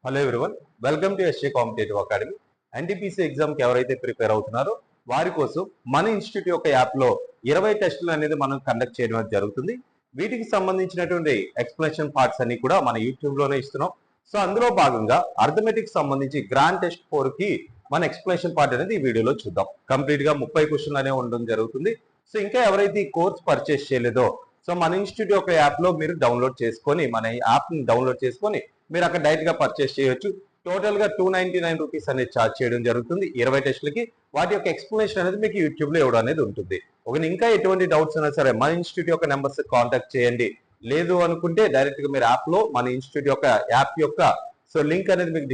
Hello everyone, welcome to S A competitive academy. NTPC ఎగ్జామ్కి ఎవరైతే prepare అవుతున్నారో వారి కోసం మన ఇన్స్టిట్యూట్ యొక్క యాప్లో 20 టెస్టులు అనేది మనం కండక్ట్ చేయడం జరుగుతుంది. వీటికి సంబంధించినటువంటి ఎక్స్ప్లెనేషన్ పార్ట్స్ అన్ని కూడా మన యూట్యూబ్లోనే ఇస్తున్నాం. సో అందులో భాగంగా అర్థమెటిక్ సంబంధించి గ్రాండ్ టెస్ట్ 4కి మన ఎక్స్ప్లెనేషన్ పార్ట్ అనేది ఈ వీడియోలో చూద్దాం. కంప్లీట్గా 30 క్వశ్చన్లు అనేవి ఉండడం జరుగుతుంది. సో ఇంకా ఎవరైతే ఈ కోర్స్ పర్చేస్ చేయలేదో సో మన ఇన్స్టిట్యూట్ యొక్క యాప్లో మీరు డౌన్లోడ్ చేసుకొని మన యాప్ని డౌన్లోడ్ చేసుకొని మీరు అక్కడ డైరెక్ట్ గా పర్చేస్ చేయొచ్చు. టోటల్ గా 299 రూపీస్ అనేది ఛార్జ్ చేయడం జరుగుతుంది 20 టెస్టులకి. వాటి యొక్క ఎక్స్ప్లెనేషన్ అనేది మీకు యూట్యూబ్ లో ఇవ్వడం అనేది ఉంటుంది. ఒక ఇంకా ఎటువంటి డౌట్స్ అయినా సరే మన ఇన్స్టిట్యూట్ యొక్క నెంబర్స్ కాంటాక్ట్ చేయండి. లేదు అనుకుంటే డైరెక్ట్ గా మీరు యాప్ లో మన ఇన్స్టిట్యూట్ యొక్క యాప్ యొక్క సో లింక్ అనేది మీకు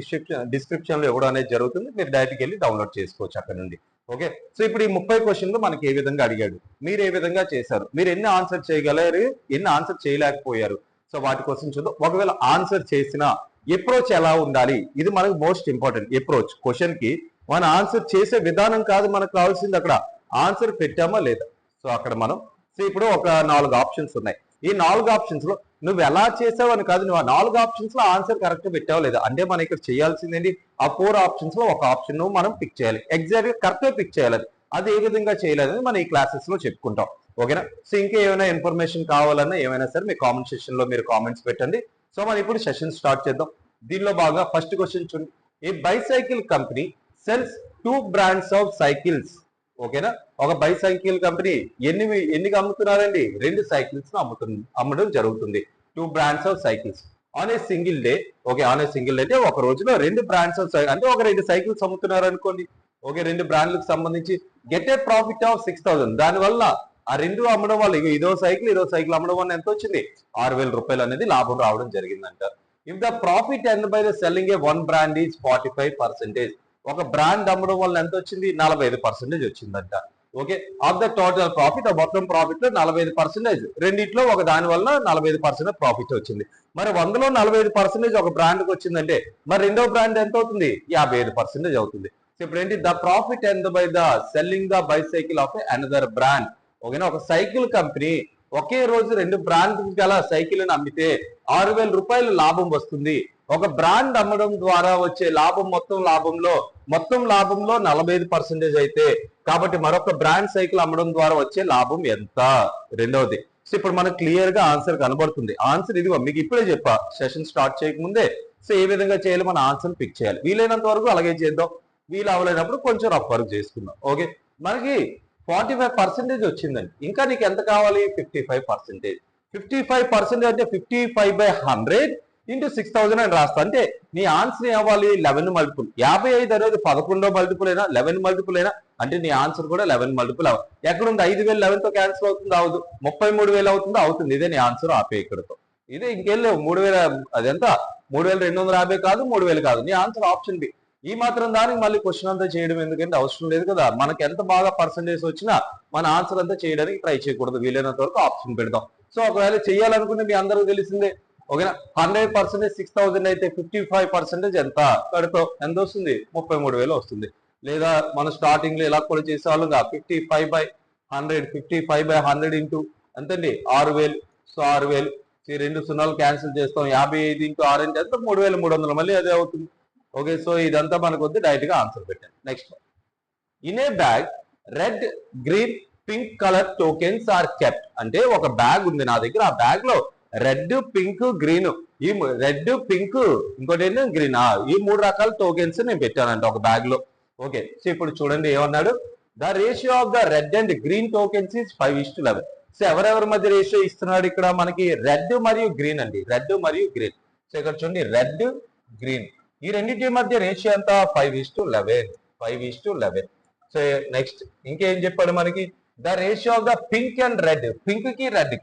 డిస్క్రిప్షన్ లో ఇవ్వడం అనేది జరుగుతుంది. మీరు డైరెక్ట్కి వెళ్ళి డౌన్లోడ్ చేసుకోవచ్చు అక్కడ నుండి. ఓకే, సో ఇప్పుడు ఈ 30 క్వశ్చన్లు మనకి ఏ విధంగా అడిగాడు, మీరు ఏ విధంగా చేశారు, మీరు ఎన్ని ఆన్సర్ చేయగలరు, ఎన్ని ఆన్సర్ చేయలేకపోయారు, సో వాటి కోసం చూద్దాం. ఒకవేళ ఆన్సర్ చేసిన అప్రోచ్ ఎలా ఉండాలి, ఇది మనకు మోస్ట్ ఇంపార్టెంట్. అప్రోచ్ క్వశ్చన్ కి మన ఆన్సర్ చేసే విధానం కాదు మనకు కావాల్సింది, అక్కడ ఆన్సర్ పెట్టామా లేదా. సో అక్కడ మనం సో ఇప్పుడు ఒక 4 ఆప్షన్స్ ఉన్నాయి. ఈ 4 ఆప్షన్స్ లో నువ్వు ఎలా చేసావు అని కాదు, నువ్వు ఆ 4 ఆప్షన్స్ లో ఆన్సర్ కరెక్ట్ పెట్టావా లేదా. అంటే మనం ఇక్కడ చేయాల్సింది ఆ 4 ఆప్షన్స్ లో ఒక ఆప్షన్ మనం పిక్ చేయాలి, ఎగ్జాక్ట్ గా కరెక్ట్ గా పిక్ చేయాలి. అది ఏ విధంగా చేయలేదని మనం ఈ క్లాసెస్ లో చెప్పుకుంటాం. ఓకేనా. సో ఇంకా ఏమైనా ఇన్ఫర్మేషన్ కావాలన్నా ఏమైనా సరే మీ కామెంట్ సెక్షన్ లో మీరు కామెంట్స్ పెట్టండి. సో మనం ఇప్పుడు సెషన్ స్టార్ట్ చేద్దాం. దీనిలో బాగా ఫస్ట్ క్వశ్చన్ చూడండి. ఏ bicycle company cells 2 brands of cycles. ఓకేనా. ఒక బైసైకిల్ కంపెనీ ఎన్ని అమ్ముతున్నారండి, 2 సైకిల్స్ అమ్మడం జరుగుతుంది. 2 brands of cycles on a single day. Okay, on a single day అంటే ఒక రోజులో 2 brands ఆఫ్ అంటే ఒక 2 సైకిల్స్ అమ్ముతున్నారు అనుకోండి. ఓకే, 2 బ్రాండ్లకు సంబంధించి గెట్ ఏ ప్రాఫిట్ ఆఫ్ 6000. దానివల్ల ఆ 2 అమ్మడం వల్ల ఇదో సైకిల్ అమ్మడం వల్ల ఎంత వచ్చింది, 6000 రూపాయలు అనేది లాభం రావడం జరిగిందంట. If the profit earned by the selling A 1 brand is 45%. ఒక బ్రాండ్ అమ్మడం వల్ల ఎంత వచ్చింది, 45% వచ్చిందంట. Okay, of the total profit, మొత్తం ప్రాఫిట్ లో 45%, రెండిట్లో ఒక దాని వల్ల 45% ప్రాఫిట్ వచ్చింది. మరి 100లో 45% ఒక బ్రాండ్కి వచ్చిందంటే మరి రెండో బ్రాండ్ ఎంత అవుతుంది, 55% అవుతుంది. సో ఇప్పుడు ఏంటి, the profit earned by the selling the bicycle of another brand. ఓకేనా, ఒక సైకిల్ కంపెనీ ఒకే రోజు 2 బ్రాండ్ గల సైకిల్ అమ్మితే 6000 రూపాయలు లాభం వస్తుంది. ఒక బ్రాండ్ అమ్మడం ద్వారా వచ్చే లాభం మొత్తం లాభంలో 45% అయితే, కాబట్టి మరొక బ్రాండ్ సైకిల్ అమ్మడం ద్వారా వచ్చే లాభం ఎంత, రెండవది. సో ఇప్పుడు మనకు క్లియర్ గా ఆన్సర్ కనబడుతుంది. ఆన్సర్ ఇదిగో మీకు ఇప్పుడే చెప్పా సెషన్ స్టార్ట్ చేయకముందే. సో ఏ విధంగా చేయాలి, మన ఆన్సర్ పిక్ చేయాలి. వీలైనంత వరకు అలాగే చేద్దాం, వీలు అవ్వలేనప్పుడు కొంచెం రఫ్ వర్క్ చేసుకుందాం. ఓకే, మనకి 45% వచ్చిందండి. ఇంకా నీకు ఎంత కావాలి, 55%. 55% అంటే 55/100 ఇంటూ 6000 అని రాస్తా. అంటే నీ ఆన్సర్ ఏమవ్వాలి, 11 మల్టిపుల్. 55 అనేది 11 మల్టిపుల్ అయినా 11 మల్టిపుల్ అయినా అంటే నీ ఆన్సర్ కూడా 11 మల్టిపుల్ అవ్వాలి. ఎక్కడుంది, 5000 11తో క్యాన్సిల్ అవుతుంది, అవదు. 33,000 అవుతుందో అవుతుంది. ఇదే నీ ఆన్సర్, ఆపే ఇక్కడతో. ఇదే ఇంకేం లేవు. 3000 అదెంత, 3250 కాదు, 3000 కాదు. నీ ఆన్సర్ ఆప్షన్ బి. ఈ మాత్రం దానికి మళ్ళీ క్వశ్చన్ అంతా చేయడం ఎందుకంటే అవసరం లేదు కదా. మనకి ఎంత బాగా పర్సంటేజ్ వచ్చినా మన ఆన్సర్ అంతా చేయడానికి ట్రై చేయకూడదు. వీలైనంత వరకు ఆప్షన్ పెడదాం. సో ఒకవేళ చేయాలనుకుంటే మీ అందరికీ తెలిసిందే. ఓకేనా, 100% 6000 అయితే 55% ఎంత కడతావు, ఎంత వస్తుంది, 33,000 వస్తుంది. లేదా మనం స్టార్టింగ్ లో ఇలా కూడా చేసేవాళ్ళం, 55/100 ఇంటూ ఎంతండి, 6000. సో 6000 ఈ 2 సున్నాలు క్యాన్సిల్ చేస్తాం, 55 ఇంటూ 6 అంటే ఎంత, 3300. మళ్ళీ అదే అవుతుంది. ఓకే, సో ఇదంతా మనకు వద్దు, డైరెక్ట్ గా ఆన్సర్ పెట్టండి. Next, in a bag red, green, pink colour tokens are kept. అంటే ఒక బ్యాగ్ ఉంది నా దగ్గర, ఆ బ్యాగ్ లో రెడ్, పింక్, గ్రీన్, ఈ రెడ్, పింక్, ఇంకోటి ఏంటి గ్రీన్, ఈ 3 రకాల టోకెన్స్ నేను పెట్టానంట ఒక బ్యాగ్ లో. ఓకే, సో ఇప్పుడు చూడండి ఏమన్నాడు, the ratio of the red and green tokens is 5:11. So ఎవరెవరి మధ్య రేషియో ఇస్తున్నాడు ఇక్కడ మనకి, రెడ్ మరియు గ్రీన్ అండి, రెడ్ మరియు గ్రీన్. సో ఇక్కడ చూడండి రెడ్, గ్రీన్, ఈ రెండింటి మధ్య రేషియో ఎంత, 5:11. సో నెక్స్ట్ ఇంకేం చెప్పాడు మనకి, the ratio of the pink and red, pink కి రెడ్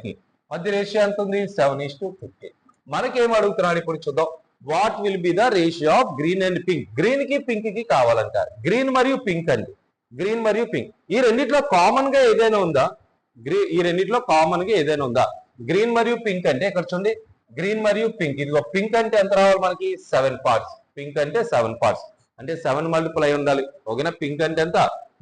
కి మధ్య రేషియో ఎంత ఉంది, 7:50. మనకేం అడుగుతున్నాడు ఇప్పుడు చూద్దాం. What will be the ratio of green and pink. Green కి పింక్ కి కావాలంట. గ్రీన్ మరియు పింక్ అండి, గ్రీన్ మరియు పింక్, ఈ రెండిట్లో కామన్ గా ఏదైనా ఉందా, ఈ రెండిట్లో కామన్ గా ఏదైనా ఉందా, గ్రీన్ మరియు పింక్ అంటే ఇక్కడ చూడండి గ్రీన్ మరియు పింక్. ఇదిగో పింక్ అంటే ఎంత రావాలి మనకి, 7 parts. పింక్ అంటే 7 parts అంటే 7 మల్టిపుల్ అయి ఉండాలి. ఓకేనా, పింక్ అంటే ఎంత,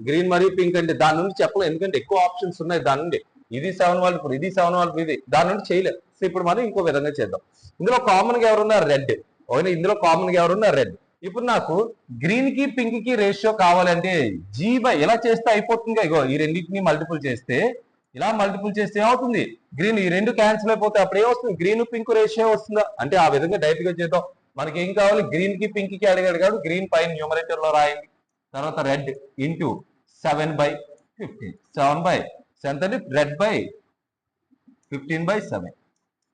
గ్రీన్ మరియు పింక్ అంటే దాని నుండి చెప్పలేదు ఎందుకంటే ఎక్కువ ఆప్షన్స్ ఉన్నాయి దాని నుండి. ఇది 7 మల్టిపుల్, ఇది 7 మల్టిపుల్, ఇది దాని నుండి చేయలేదు. సో ఇప్పుడు మనం ఇంకో విధంగా చేద్దాం. ఇందులో కామన్ గా ఎవరున్నారు? రెడ్. ఓకే, ఇందులో కామన్ గా ఎవరున్నారు? రెడ్. ఇప్పుడు నాకు గ్రీన్ కి పింక్ కి రేషియో కావాలంటే జీ బై ఇలా చేస్తే అయిపోతుంది. ఇగో ఈ రెండింటిని మల్టిపుల్ చేస్తే, ఇలా మల్టిపుల్ చేస్తే ఏమవుతుంది? గ్రీన్, ఈ రెండు క్యాన్సిల్ అయిపోతే అప్పుడు ఏమొస్తుంది? గ్రీన్ పింక్ రేషియో వస్తుందా అంటే ఆ విధంగా డైరెక్ట్ గా చేద్దాం. మనకి ఏం కావాలి? గ్రీన్ కి పింక్ కి అడిగాడు కాదు, గ్రీన్ పైన న్యూమరేటర్ లో రాయండి. తర్వాత రెడ్ ఇంటూ 7/15, 7/7 అంటే రెడ్ బై 15/7.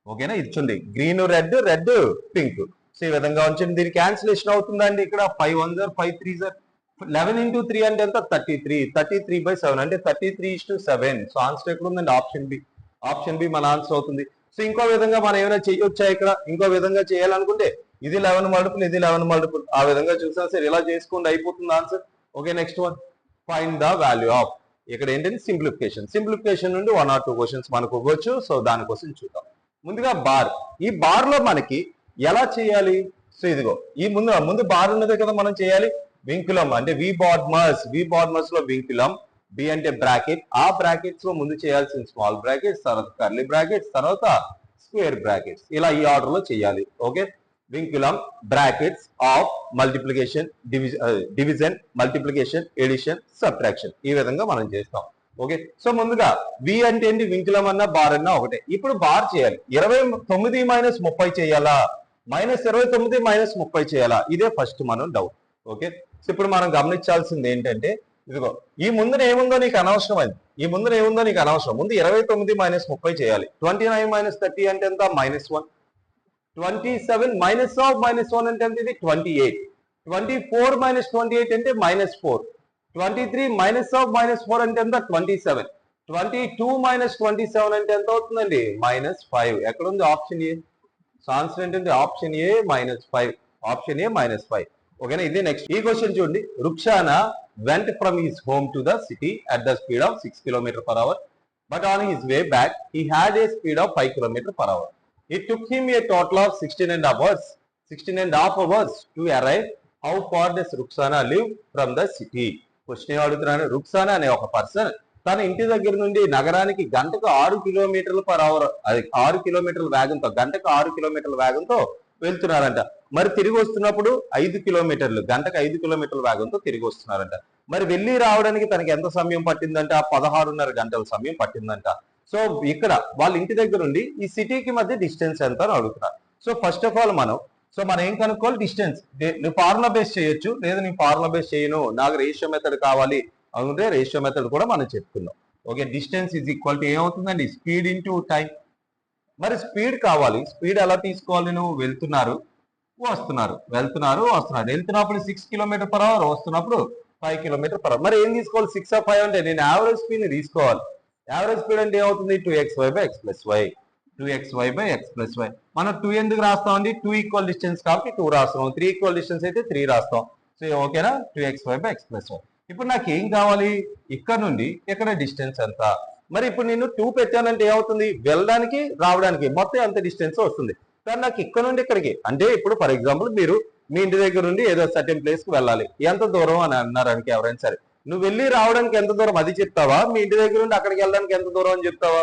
ఓకేనా? ఇది చూడండి, green red, red pink. So ఈ విధంగా ఉంచండి. దీని క్యాన్సిలేషన్ అవుతుందండి. ఇక్కడ 5 1 5 3 11 into 3 అంటే ఎంత? 33. 33/7 అంటే 33:7. సో ఆన్సర్ ఎక్కడ ఉందండి? Option B. ఆప్షన్ బి మన ఆన్సర్ అవుతుంది. సో ఇంకో విధంగా మనం ఏమైనా చేయొచ్చా? ఇక్కడ ఇంకో విధంగా చేయాలనుకుంటే ఇది 11 మల్టిపుల్, ఇది 11 మల్టిపుల్, ఆ విధంగా చూసాం సార్. ఇలా చేసుకోండి, అయిపోతుంది answer. Okay, next one, find the value of. ఇక్కడ ఏంటంటే సింప్లిఫికేషన్. సింప్లిఫికేషన్ నుండి 1 or 2 క్వశ్చన్స్ మనకు ఇవ్వచ్చు. సో దానికోసం చూద్దాం. ముందుగా బార్. ఈ బార్ లో మనకి ఎలా చేయాలి? సో ఇదిగో ఈ ముందు బార్ ఉన్నదే కదా మనం చేయాలి. వింకులం అంటే వి బార్మర్స్ లో వింకులం, బి అంటే బ్రాకెట్, ఆ బ్రాకెట్స్ లో ముందు చేయాల్సిన స్మాల్ బ్రాకెట్స్, తర్వాత కర్లీ బ్రాకెట్స్, తర్వాత స్క్వేర్ బ్రాకెట్స్, ఇలా ఈ ఆర్డర్ లో చేయాలి. Okay, vinculum brackets of multiplication, division, multiplication, addition, subtraction, ఈ విధంగా మనం చేస్తాం. ఓకే, సో ముందుగా వి అంటే ఏంటి? వింకులం అన్నా బార్ అన్నా ఒకటే. ఇప్పుడు బార్ చేయాలి. 29 - 30 చేయాలా, -29 - 30 చేయాలా? ఇదే ఫస్ట్ మనం డౌట్. ఓకే, సో ఇప్పుడు మనం గమనించాల్సింది ఏంటంటే ఇదిగో ఈ ముందున ఏముందో నీకు అనవసరం. అది ఈ ముందున ఏముందో నీకు అనవసరం. ముందు 29 - 30 చేయాలి. 29 - 30 అంటే ఎంత? -1. 27 -1 అంటే ఎంత? ఇది 28. 24 - 28 అంటే -4. 23 -4 అంటే ఎంత? 27. 22 - 27 అంటే ఎంత అవుతుందండి? -5. ఎక్కడ ఉంది? Option A. సో ఆన్సర్ ఏంటంటే ఆప్షన్ ఏ -5. Option A -5. ఓకేనా? ఇది నెక్స్ట్. ఈ క్వశ్చన్ చూడండి. రుక్షానా went from his home to the city at the speed of 6 km/h, but on his way back he had a speed of 5 km/h. It took him a total of 16.5 hours to arrive. How far does Rukhsana live from the city? Question అడుగుతున్నాను. రుక్సానా అనే ఒక person తన ఇంటి దగ్గర నుండి నగరానికి గంటకు 6 km/h, అది 6 కిలోమీటర్ల వేగంతో, గంటకు 6 కిలోమీటర్ల వేగంతో వెళ్తున్నారంట. మరి తిరిగి వస్తున్నప్పుడు 5 కిలోమీటర్లు, గంటకు 5 కిలోమీటర్ల వేగంతో తిరిగి వస్తున్నారంట. మరి వెళ్ళి రావడానికి తనకి ఎంత సమయం పట్టిందంట? 16.5 గంటల సమయం పట్టిందంట. సో ఇక్కడ వాళ్ళ ఇంటి దగ్గర నుండి ఈ సిటీకి మధ్య డిస్టెన్స్ ఎంత అని అడుగుతున్నారు. సో ఫస్ట్ ఆఫ్ ఆల్ మనం ఏం కనుక్కోవాలి? డిస్టెన్స్. నువ్వు ఫార్ములా బేస్ చేయొచ్చు, లేదా నేను ఫార్ములా బేస్ చేయను, నాకు రేషియో మెథడ్ కావాలి అనుకుంటే రేషియో మెథడ్ కూడా మనం చెప్పుకుందాం. Okay, distance is equal to ఏమవుతుందండి? Speed into time. మరి స్పీడ్ కావాలి. స్పీడ్ ఎలా తీసుకోవాలి? నువ్వు వెళ్తున్నారు, వస్తున్నారు, వెళ్తున్నప్పుడు 6 km/h, వస్తున్నప్పుడు 5 km/h. మరి ఏం తీసుకోవాలి? 6 or 5 అంటే నేను యావరేజ్ స్పీడ్ ని తీసుకోవాలి. యావరేజ్ స్పీడ్ అంటే ఏమవుతుంది? 2xy/x+y. 2xy/x+y. మనం 2 ఎందుకు రాస్తామండి? 2 ఈక్వల్ డిస్టెన్స్ కాబట్టి 2 రాస్తాం. 3 ఈక్వల్ డిస్టెన్స్ అయితే 3 రాస్తాం. సో ఓకేనా? 2xy/x+y. ఇప్పుడు నాకు ఏం కావాలి? ఇక్కడ నుండి ఇక్కడ డిస్టెన్స్ ఎంత? మరి ఇప్పుడు నేను 2 పెట్టానంటే ఏమవుతుంది? వెళ్ళడానికి రావడానికి మొత్తం ఎంత డిస్టెన్స్ వస్తుంది. కానీ నాకు ఇక్కడ నుండి ఇక్కడికి అంటే ఇప్పుడు ఫర్ ఎగ్జాంపుల్ మీరు మీ ఇంటి దగ్గర నుండి ఏదో సర్టెన్ ప్లేస్ కి వెళ్ళాలి. ఎంత దూరం అని అన్నారనికి ఎవరైనా సరే, నువ్వు వెళ్ళి రావడానికి ఎంత దూరం అది చెప్తావా? మీ ఇంటి దగ్గర నుండి అక్కడికి వెళ్ళడానికి ఎంత దూరం అని చెప్తావా?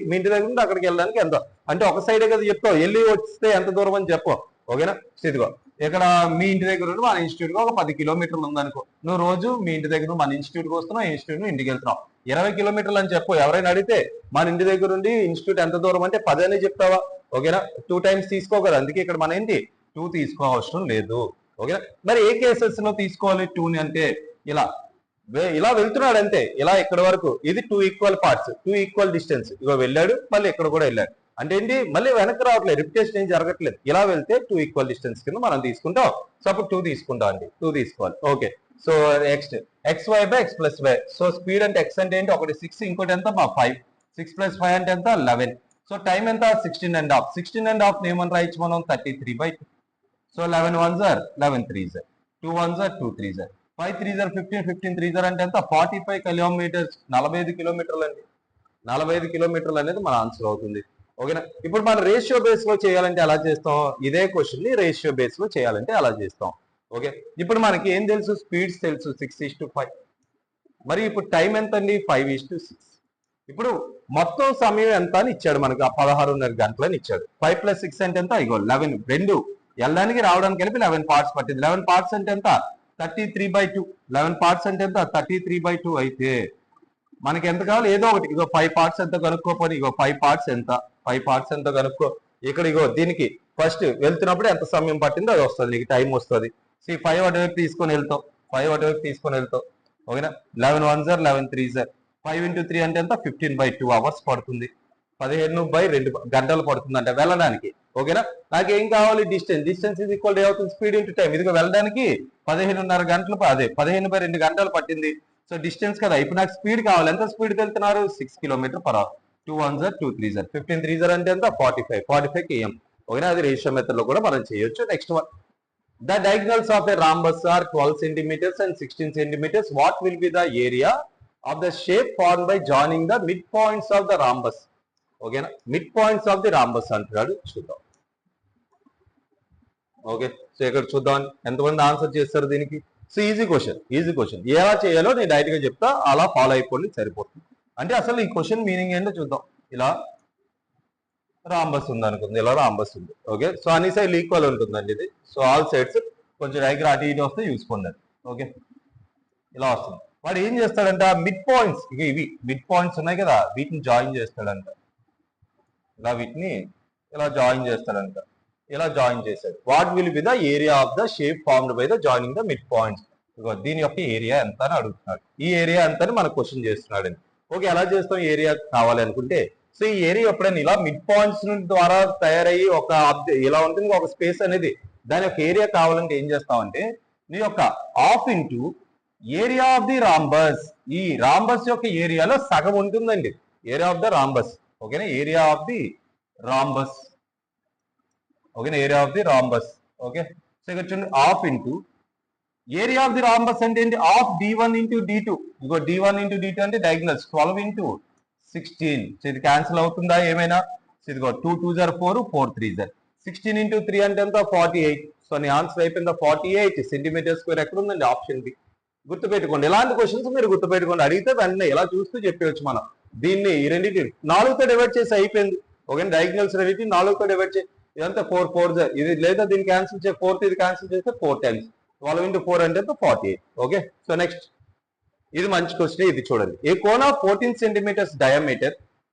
మీ ఇంటి దగ్గర నుండి అక్కడికి వెళ్ళడానికి ఎంత అంటే ఒక సైడే కదా చెప్తావు. వెళ్ళి వస్తే ఎంత దూరం అని చెప్పు. ఓకేనా? ఇదిగో ఇక్కడ మీ ఇంటి దగ్గర నుండి మన ఇన్స్టిట్యూట్ ఒక 10 కిలోమీటర్లు ఉందనుకో. నువ్వు రోజు మీ ఇంటి దగ్గర మన ఇన్స్టిట్యూట్ కి వస్తున్నావు, ఇన్స్టిట్యూట్ ఇంటికి వెళ్తున్నావు. 20 కిలోమీటర్లు అని చెప్పు. ఎవరైనా అడిగితే మన ఇంటి దగ్గర నుండి ఇన్స్టిట్యూట్ ఎంత దూరం అంటే 10 అని చెప్తావా? ఓకేనా? 2 times తీసుకో కదా. అందుకే ఇక్కడ మన ఏంటి 2 తీసుకోవసరం లేదు. ఓకేనా? మరి ఏ కేసెస్ లో తీసుకోవాలి 2 అంటే? ఇలా వెళ్తున్నాడు అంతే. ఇలా ఇక్కడ వరకు ఇది 2 ఈక్వల్ పార్ట్స్, 2 ఈక్వల్ డిస్టెన్స్. ఇగో వెళ్ళాడు, మళ్ళీ ఇక్కడ కూడా వెళ్ళాడు. అంటే ఏంటి? మళ్ళీ వెనక్కి రావట్లేదు, రిపిటేషన్ ఏం జరగట్లేదు. ఇలా వెళ్తే 2 ఈక్వల్ డిస్టెన్స్ కింద మనం తీసుకుంటాం. సో అప్పుడు 2 తీసుకుంటాం అండి. 2 తీసుకోవాలి. Okay, so next xy/x+y. So speed అంటే x అంటే ఏంటి? ఒకటి 6, ఇంకోటి ఎంత? 5. 6 + 5 అంటే ఎంత? 11. సో టైం ఎంత? 16.5. 16.5 ఏమని రాయొచ్చు మనం? 33/2. So 11 1s are 11 3s are 2 1s are 2 3s are 5 3s are 15 15 3s are అంటే ఎంత? 45 కిలోమీటర్స్. 45 కిలోమీటర్లు అండి. 45 కిలోమీటర్లు అనేది మన ఆన్సర్ అవుతుంది. ఓకేనా? ఇప్పుడు మనం రేషియో బేస్ లో చేయాలంటే ఎలా చేస్తాం? ఇదే క్వశ్చన్ ని రేషియో బేస్ లో చేయాలంటే అలా చేస్తాం. ఓకే, ఇప్పుడు మనకి ఏం తెలుసు? స్పీడ్స్ తెలుసు 6:5. మరి ఇప్పుడు టైం ఎంత అండి? 5:6. ఇప్పుడు మొత్తం సమయం ఎంత అని ఇచ్చాడు మనకి, 16.5 గంటలు అని ఇచ్చాడు. 5 + 6 అంటే ఎంత, ఇగో 11. రెండు వెళ్ళడానికి రావడానికి కలిపి 11 పార్ట్స్ పట్టింది. 11 పార్ట్స్ అంటే ఎంత, 33/2. 11 పార్ట్స్ అంటే ఎంత, 33/2 అయితే మనకి ఎంత కావాలి, ఏదో ఒకటి. ఇగో 5 పార్ట్స్ ఎంత కనుక్కోపోయి, ఇగో 5 పార్ట్స్ ఎంత, 5 పార్ట్స్ ఎంత కనుక్కో. ఇక్కడ ఇగో దీనికి ఫస్ట్ వెళ్తున్నప్పుడు ఎంత సమయం పట్టిందో అది వస్తుంది, నీకు టైం వస్తుంది. 5 అటువైపు తీసుకొని వెళ్తావు, 5 అటువైపు తీసుకొని వెళ్తావు. ఓకేనా, 11 1 * 11 3 5 × 3 అంటే ఎంత, 15/2 అవర్స్ పడుతుంది. 15/2 గంటలు పడుతుంది అంటే వెళ్ళడానికి. ఓకేనా, నాకేం కావాలి, డిస్టెన్స్ ఈజ్ ఈక్వల్ టు అవుతుంది స్పీడ్ ఇంటూ టైం. ఇదిగో వెళ్ళడానికి 15.5 గంటలు, అదే 15/2 గంటలు పట్టింది. సో డిస్టెన్స్ కదా, ఇప్పుడు నాకు స్పీడ్ కావాలి. ఎంత స్పీడ్ వెళ్తున్నారు, 6 km/h. 2 1 * 2 3 15 3 అంటే ఎంత, 45 km. ఓకేనా, అది రేషియో మెథడ్ లో కూడా మనం చేయొచ్చు. Next one, the diagonals of a rhombus are 12 centimeters and 16 centimeters. What will be the area of the shape formed by joining the midpoints of the rhombus? ఓకేనా, midpoints of the rhombus అంటున్నాడు, చూద్దాం. Okay, so ఇక్కడ చూద్దాం ఎంతమంది answer చేస్తారు దీనికి. So easy question. ఎలా చేయాలో నేను డైరెక్ట్ గా చెప్తా, అలా ఫాలో అయిపోండి సరిపోతుంది. అంటే అసలు ఈ క్వశ్చన్ మీనింగ్ ఏంటో చూద్దాం. ఇలా రాంబస్ ఉంది అనుకుంది, ఇలా రాంబస్ ఉంది. ఓకే, సో అన్ని సైడ్లు ఈక్వల్ ఉంటుందండి ఇది. సో ఆల్ సైడ్స్ కొంచెం దగ్గర అటు ఇటు వస్తే చూసుకోండి. ఓకే, ఇలా వస్తుంది. వాడు ఏం చేస్తాడంట, మిడ్ పాయింట్స్, ఇవి మిడ్ పాయింట్స్ ఉన్నాయి కదా, వీటిని జాయిన్ చేస్తాడంట. ఇలా వీటిని ఇలా జాయిన్ చేస్తాడంట, ఇలా జాయిన్ చేశాడు. What will be the area of the shape formed by the joining the mid points. దీని యొక్క ఏరియా ఎంత అని అడుగుతున్నాడు. ఈ ఏరియా ఎంత అని మనకు క్వశ్చన్ చేస్తున్నాడు. ఓకే, ఎలా చేస్తాం, ఏరియా కావాలి అనుకుంటే, సో ఈ ఏరియా ఎప్పుడైనా ఇలా మిడ్ పాయింట్స్ ద్వారా తయారయ్యి ఒక ఇలా ఉంటుంది ఒక స్పేస్ అనేది, దాని యొక్క ఏరియా కావాలంటే ఏం చేస్తామంటే, నీ యొక్క half into area of the rhombus. ఈ రాంబస్ యొక్క ఏరియాలో సగం ఉంటుందండి, ఏరియా ఆఫ్ ద రాంబస్. ఓకేనా, ఏరియా ఆఫ్ ది రాంబస్. ఓకేనా, area of the rhombus. Okay, so ఇక్కడ చూడండి, half into area of the rhombus అంటే ఏంటి, హాఫ్ d1 × d2. ఇగో d1 × d2 అంటే డయాగ్నల్స్ 12 × 16. సో ఇది క్యాన్సిల్ అవుతుందా ఏమైనా, ఇదిగో 2 2 * 4 4 3 16 × 3 అంటే ఎంత, 48. సో నీ ఆన్సర్ అయిపోయిందా, 48 cm². ఎక్కడ ఉందండి, ఆప్షన్ బి. గుర్తుపెట్టుకోండి, ఇలాంటి క్వశ్చన్స్ మీరు గుర్తుపెట్టుకోండి. అడిగితే వెంటనే ఇలా చూస్తూ చెప్పవచ్చు మనం. దీన్ని ఈ రెండింటి 4తో డివైడ్ చేసి అయిపోయింది. ఓకే, డయాగ్నల్స్ రెండింటి 4తో డివైడ్ చేసి, ఇదంతా 4 4 ఇది, లేదా దీన్ని క్యాన్సిల్ చేసి 4th ఇది క్యాన్సిల్ చేస్తే 4 times 12 × 4 అంటే 48. ఓకే, సో నెక్స్ట్, ఇది మంచి క్వశ్చన్. ఇది చూడండి, ఏ cone of 14 centimeters diameter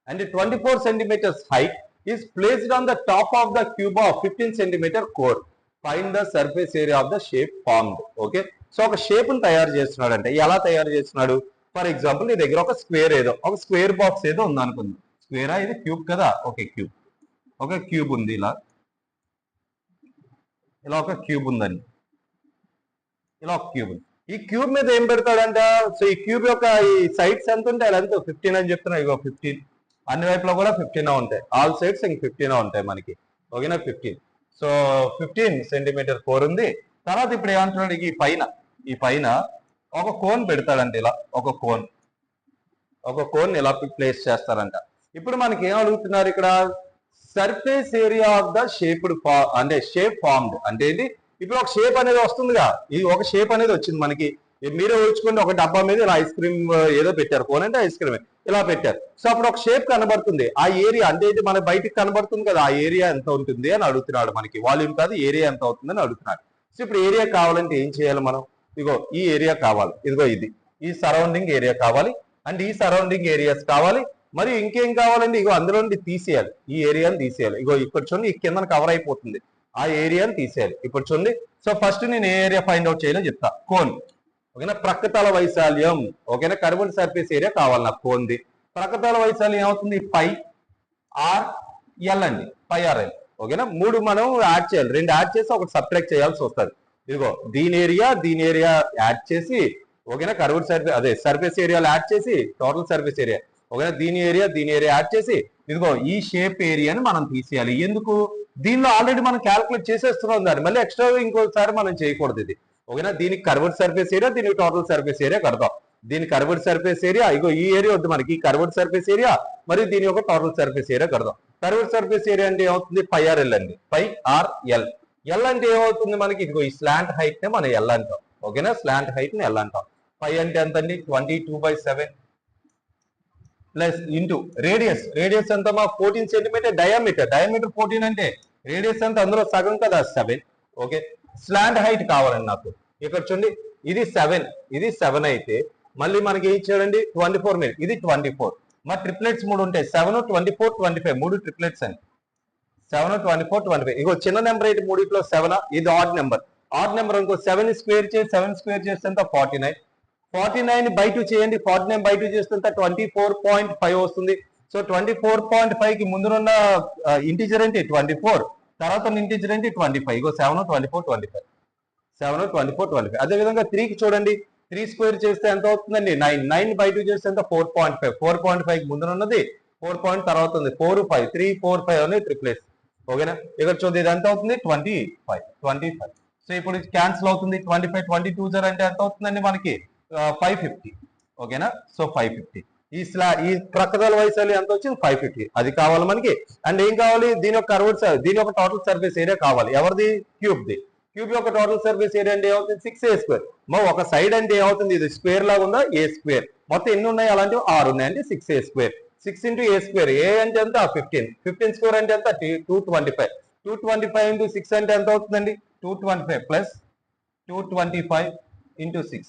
and 24 centimeters height is placed on the top of the cube of 15 centimeter core. Find the surface area of the shape formed. Okay, so ఒక shape ని తయారు చేస్తున్నాడు. అంటే ఎలా తయారు చేస్తున్నాడు, ఫర్ ఎగ్జాంపుల్ నీ దగ్గర ఒక స్క్వేర్ ఏదో, ఒక స్క్వేర్ బాక్స్ ఏదో ఉంది అనుకుంది. స్క్వేరా, ఇది క్యూబ్ కదా. ఓకే, క్యూబ్, ఒక క్యూబ్ ఉంది. ఇలా ఒక క్యూబ్ ఉందండి, ఇలా ఒక క్యూబ్ ఉంది. ఈ క్యూబ్ మీద ఏం పెడతాడంట, సో ఈ క్యూబ్ యొక్క ఈ సైడ్స్ ఎంత ఉంటాయి, లెంత్ 15 అని చెప్తున్నా. ఇగో 15, అన్ని వైపులో కూడా 15 ఉంటాయి, ఆల్ సైడ్స్ ఇంక 15 ఉంటాయి మనకి. ఓకేనా, 15. సో 15 centimeter core ఉంది. తర్వాత ఇప్పుడు ఏమంటున్నాడు, ఈ పైన ఒక కోన్ పెడతాడంట. ఇలా ఒక కోన్ ఇలా ప్లేస్ చేస్తారంట. ఇప్పుడు మనకి ఏం అడుగుతున్నారు ఇక్కడ, surface area of the shaped అంటే షేప్ ఫార్మ్డ్ అంటే ఏంటి, ఇప్పుడు ఒక షేప్ అనేది వస్తుందిగా, ఇది ఒక షేప్ అనేది వచ్చింది మనకి. మీరే ఊహించుకోండి, ఒక డబ్బా మీద ఇలా ఐస్ క్రీమ్ ఏదో పెట్టారు, కోన్ అంటే ఐస్ క్రీమ్ ఇలా పెట్టారు. సో అప్పుడు ఒక షేప్ కనబడుతుంది. ఆ ఏరియా అంటే ఏంటి, మన బయటికి కనబడుతుంది కదా, ఆ ఏరియా ఎంత ఉంటుంది అని అడుగుతున్నాడు. మనకి వాల్యూమ్ కాదు, ఏరియా ఎంత అవుతుంది అని అడుగుతున్నాడు. సో ఇప్పుడు ఏరియా కావాలంటే ఏం చేయాలి మనం, ఇగో ఈ ఏరియా కావాలి, ఇదిగో ఇది, ఈ సరౌండింగ్ ఏరియా కావాలి, అండ్ ఈ సరౌండింగ్ ఏరియాస్ కావాలి. మరి ఇంకేం కావాలండి, ఇగో అందులో నుండి తీసేయాలి, ఈ ఏరియాని తీసేయాలి. ఇగో ఇక్కడ చూడండి, ఈ కింద కవర్ అయిపోతుంది, ఆ ఏరియాని తీసేయాలి. ఇప్పుడు చూడండి, సో ఫస్ట్ నేను ఏ ఏరియా ఫైండ్ అవుట్ చేయాలో చెప్తా. కోన్, ఓకేనా, ప్రక్కతల వైశాల్యం. ఓకేనా, కర్వ్డ్ సర్ఫేస్ ఏరియా కావాలి నాకు కోన్ది. ప్రక్కతల వైశాల్యం ఏమవుతుంది, πr/l అండి, πr/l. ఓకేనా, 3 మనం యాడ్ చేయాలి, 2 యాడ్ చేసి ఒకటి సబ్ట్రాక్ట్ చేయాల్సి వస్తుంది. ఇదిగో దీని ఏరియా యాడ్ చేసి, ఓకేనా, కర్వ్డ్ సర్ఫేస్ అదే సర్ఫేస్ ఏరియాలో యాడ్ చేసి టోటల్ సర్ఫేస్ ఏరియా. ఓకేనా, దీని ఏరియా యాడ్ చేసి, ఇదిగో ఈ షేప్ ఏరియాని మనం తీసేయాలి. ఎందుకు, దీనిలో ఆల్రెడీ మనం క్యాల్కులేట్ చేసేస్తున్నాం దాన్ని, మళ్ళీ ఎక్స్ట్రా ఇంకోసారి మనం చేయకూడదు ఇది. ఓకేనా, దీనికి కర్వ్డ్ సర్ఫేస్ ఏరియా, దీనికి టోటల్ సర్ఫేస్ ఏరియా కడతాం. దీని కర్వ్డ్ సర్ఫేస్ ఏరియా, ఇగో ఈ ఏరియా వద్దు మనకి, ఈ కర్వ్డ్ సర్ఫేస్ ఏరియా, మరి దీని యొక్క టోటల్ సర్ఫేస్ ఏరియా కడతాం. కర్వ్డ్ సర్ఫేస్ ఏరియా అంటే ఏమవుతుంది, πr/l అండి, πr/l. ఎల్ అంటే ఏమవుతుంది మనకి, ఇదిగో ఈ స్లాంట్ హైట్ నే మనం ఎల్ అంటాం. ఓకేనా, స్లాంట్ హైట్ ని ఎల్ అంటాం. π అంటే ఎంత అండి, 22/7 ప్లస్ ఇంటూ రేడియస్. రేడియస్ ఎంత మా 14 సెంటీమీటర్. డయామీటర్ 14 అంటే రేడియస్ అంతా అందులో సగం కదా 7. ఓకే, స్లాంట్ హైట్ కావాలండి నాకు. ఇక్కడ చూడండి ఇది 7, ఇది 7 అయితే మళ్ళీ మనకి ఏం ఇచ్చాడండి 24 మీద, ఇది 24. మరి ట్రిప్లెట్స్ 3 ఉంటాయి, 7, 24, 25 3 ట్రిప్లెట్స్ అండి. 7, 24, 25. ఇగో చిన్న నెంబర్ అయితే 3 + 7, ఇది ఆడ్ నెంబర్. ఆడ్ నెంబర్ ఇంకో 7 స్క్వేర్ చేసి 7 స్క్వేర్ చేస్తే ఎంత 49. 49 by 2 చేయండి, 49 by 2 చేస్తే 24.5 వస్తుంది. సో 24.5 కి ముందున్న ఇంటిజర్ ఏంటి 24, తర్వాత ఇంటిజర్ ఏంటి 25. ఇగో 7, 24, 25, 7, 24, 25. అదేవిధంగా 3 కి చూడండి, 3 స్క్వేర్ చేస్తే ఎంత అవుతుందండి 9. 9 by 2 చేస్తే ఎంత 4.5. 4.5 కి ముందున్నది 4 తర్వాత ఉంది 4, 5, 3, 4, 5 అనేది ట్రిప్లెట్స్. ఓకేనా, ఇక్కడ చూడండి ఇది ఎంత అవుతుంది 25. సో ఇప్పుడు క్యాన్సిల్ అవుతుంది. 25, 22 అంటే ఎంత అవుతుందండి మనకి 550. ఓకేనా, సో 550. ఈ ప్రక్కదల వయసు ఎంత వచ్చింది 550. అది కావాలి మనకి. అండ్ ఏం కావాలి, దీని యొక్క కర్వ్డ్ దీని యొక్క టోటల్ సర్ఫేస్ ఏరియా కావాలి. ఎవరిది, క్యూబ్ యొక్క టోటల్ సర్ఫేస్ ఏరియా అంటే ఏమవుతుంది 6a స్క్వేర్. ఒక సైడ్ అంటే ఏమవుతుంది, ఇది స్క్వేర్ లాగా ఉందా a స్క్వేర్. మొత్తం ఎన్ని ఉన్నాయి అలాంటివి 6 ఉన్నాయి అంటే 6a స్క్వేర్. 6 × a square. ఏ అంటే ఎంత 15. 15 స్క్వేర్ అంటే ఎంత 225. 225 × 6 అంటే ఎంత అవుతుందండి 225 ప్లస్ 225 × 6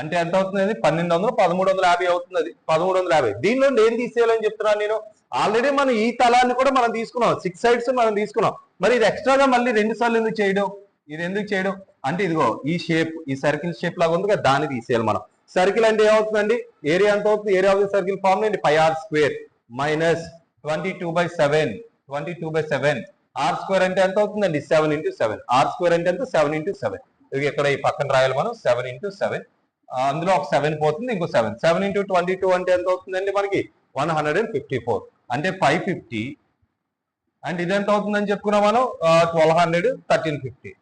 అంటే ఎంత అవుతుంది 1200, 1350 అవుతుంది. అది 1350. దీనిలో ఏం తీసేయాలని చెప్తున్నాను నేను. ఆల్రెడీ మనం ఈ తలాన్ని కూడా మనం తీసుకున్నాం, 6 సైడ్స్ మనం తీసుకున్నాం. మరి ఇది ఎక్స్ట్రాగా మళ్ళీ 2 సార్లు ఎందుకు చేయడం, ఇది ఎందుకు చేయడం అంటే ఇదిగో ఈ షేప్, ఈ సర్కిల్ షేప్ లాగా ఉంది కదా, దాన్ని తీసేయాలి మనం. సర్కిల్ అంటే ఏమవుతుందండి, ఏరియా ఎంత అవుతుంది, area of the circle form ఏంటి 5r square minus 22/7. 22/7 r square అంటే ఎంత అవుతుందండి 7 × 7. r స్క్వేర్ అంటే ఎంత 7 × 7. ఇక్కడ ఈ పక్కన రాయాలి మనం 7 × 7. అందులో ఒక 7 పోతుంది, ఇంకో 7. 7 × 22 అంటే ఎంత అవుతుందండి మనకి 154 అంటే 550. అండ్ ఇది ఎంత అవుతుందని చెప్పుకున్నాం మనం 1200, 1350,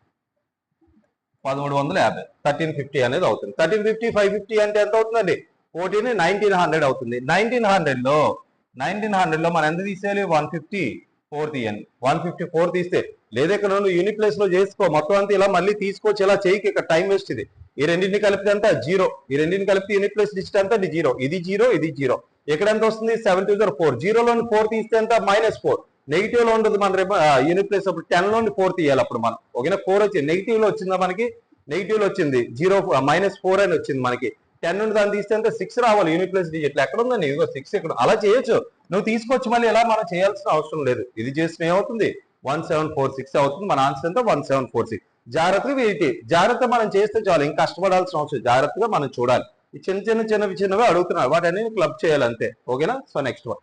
1350, 1350 అనేది అవుతుంది. 1350, 550 అంటే ఎంత అవుతుందండి 14, 1900 అవుతుంది. 1900లో మనం ఎంత తీసేయాలి 154 తీయండి. 154 తీస్తే లేదా ఇక్కడ నువ్వు యూనిట్ ప్లేస్ లో చేసుకో, మొత్తం అంతా ఇలా మళ్ళీ తీసుకోవచ్చు. ఇలా చేయకి ఇక్కడ టైం వేస్ట్. ఇది ఈ రెండింటిని కలిపితే అంతా 0. ఈ రెండింటిని కలిపి యూనిట్ ప్లేస్ డిజిట్ అంతా 0. ఇది 0, ఇది 0. ఇక్కడ ఎంత వస్తుంది 7 2 0 4. 0లోని 4 తీస్తే ఎంత -4. నెగిటివ్ లో ఉంటుంది మన యూనిట్ ప్లేస్. అప్పుడు 10లోని 4 తీయాలి అప్పుడు మనం. ఓకేనా, 4 వచ్చింది నెగిటివ్ లో వచ్చిందా మనకి, నెగిటివ్ లో వచ్చింది 0 -4 అని వచ్చింది మనకి. 10 నుండి దాన్ని తీస్తే అంటే 6 రావాలి యూనిట్ ప్లేస్ డిజిట్. ఎక్కడ ఉందండి ఇదిగో 6 ఇక్కడ. అలా చేయొచ్చు, నువ్వు తీసుకోవచ్చు. మళ్ళీ ఎలా మనం చేయాల్సిన అవసరం లేదు. ఇది చేసిన ఏమవుతుంది 1746 అవుతుంది. మన ఆన్సర్ ఎంత 1746. జాగ్రత్తగా వీటి జాగ్రత్త మనం చేస్తే చాలు, ఇంకా కష్టపడాల్సిన అవసరం. జాగ్రత్తగా మనం చూడాలి. ఈ చిన్నవి అడుగుతున్నారు, వాటిని క్లబ్ చేయాలి అంతే. ఓకేనా, so next one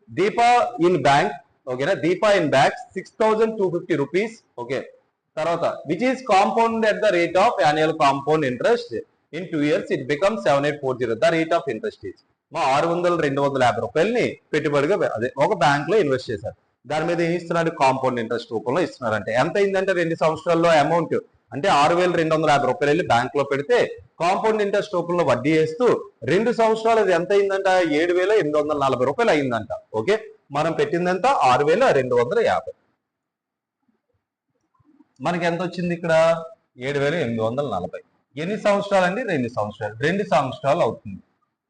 Deepa in bank. ఓకేనా, Deepa in bank 6250 rupees. Okay, తర్వాత which is compound at the rate of annual compound interest in 2 years it become 7840. The rate of interest is 250 రూపాయలని పెట్టుబడిగా అదే ఒక బ్యాంక్ లో ఇన్వెస్ట్ చేశారు. దాని మీద ఏం ఇస్తున్నాడు కాంపౌండ్ ఇంట్రెస్ట్ రూపంలో ఇస్తున్నారంటే ఎంత అయిందంటే 2 సంవత్సరాల్లో అమౌంట్ అంటే 6250 రూపాయలు వెళ్ళి బ్యాంక్ లో పెడితే కాంపౌండ్ ఇంట్రెస్ట్ రూపంలో వడ్డీ వేస్తూ 2 సంవత్సరాలు అది ఎంత అయిందంట 7840 రూపాయలు అయిందంట. ఓకే, మనం పెట్టిందంతా 6250. మనకి ఎంత వచ్చింది ఇక్కడ 7840. ఎన్ని సంవత్సరాలు అండి 2 సంవత్సరాలు. 2 సంవత్సరాలు అవుతుంది.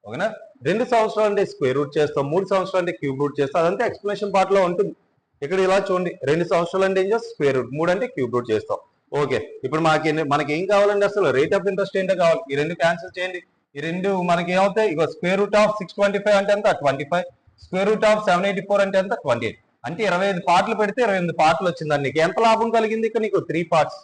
ఓకేనా, 2 సంవత్సరాలు అంటే స్క్వేర్ రూట్ చేస్తాం, 3 సంవత్సరాలు అంటే క్యూబ్ రూట్ చేస్తాం. అదంతా ఎక్స్ప్లెనేషన్ పార్ట్ లో ఉంటుంది. ఇక్కడ ఇలా చూడండి 2 సంవత్సరాలు అంటే ఏం చేస్తాం స్క్వేర్ రూట్, 3 అంటే క్యూబ్ రూట్ చేస్తాం. ఓకే, ఇప్పుడు మనకి ఏం కావాలండి అసలు రేట్ ఆఫ్ ఇంట్రెస్ట్ ఏంటో కావాలి. ఈ రెండు క్యాన్సిల్ చేయండి. ఈ రెండు మనకి ఏమవుతాయి ఇగో స్క్వేర్ రూట్ ఆఫ్ 625 అంటే ఎంత 25. స్క్వేర్ రూట్ ఆఫ్ 784 అంటే ఎంత 28. అంటే 25 పార్ట్లు పెడితే 28 పార్ట్లు వచ్చిందని నీకు ఎంత లాభం కలిగింది. ఇక్కడ నీకు 3 పార్ట్స్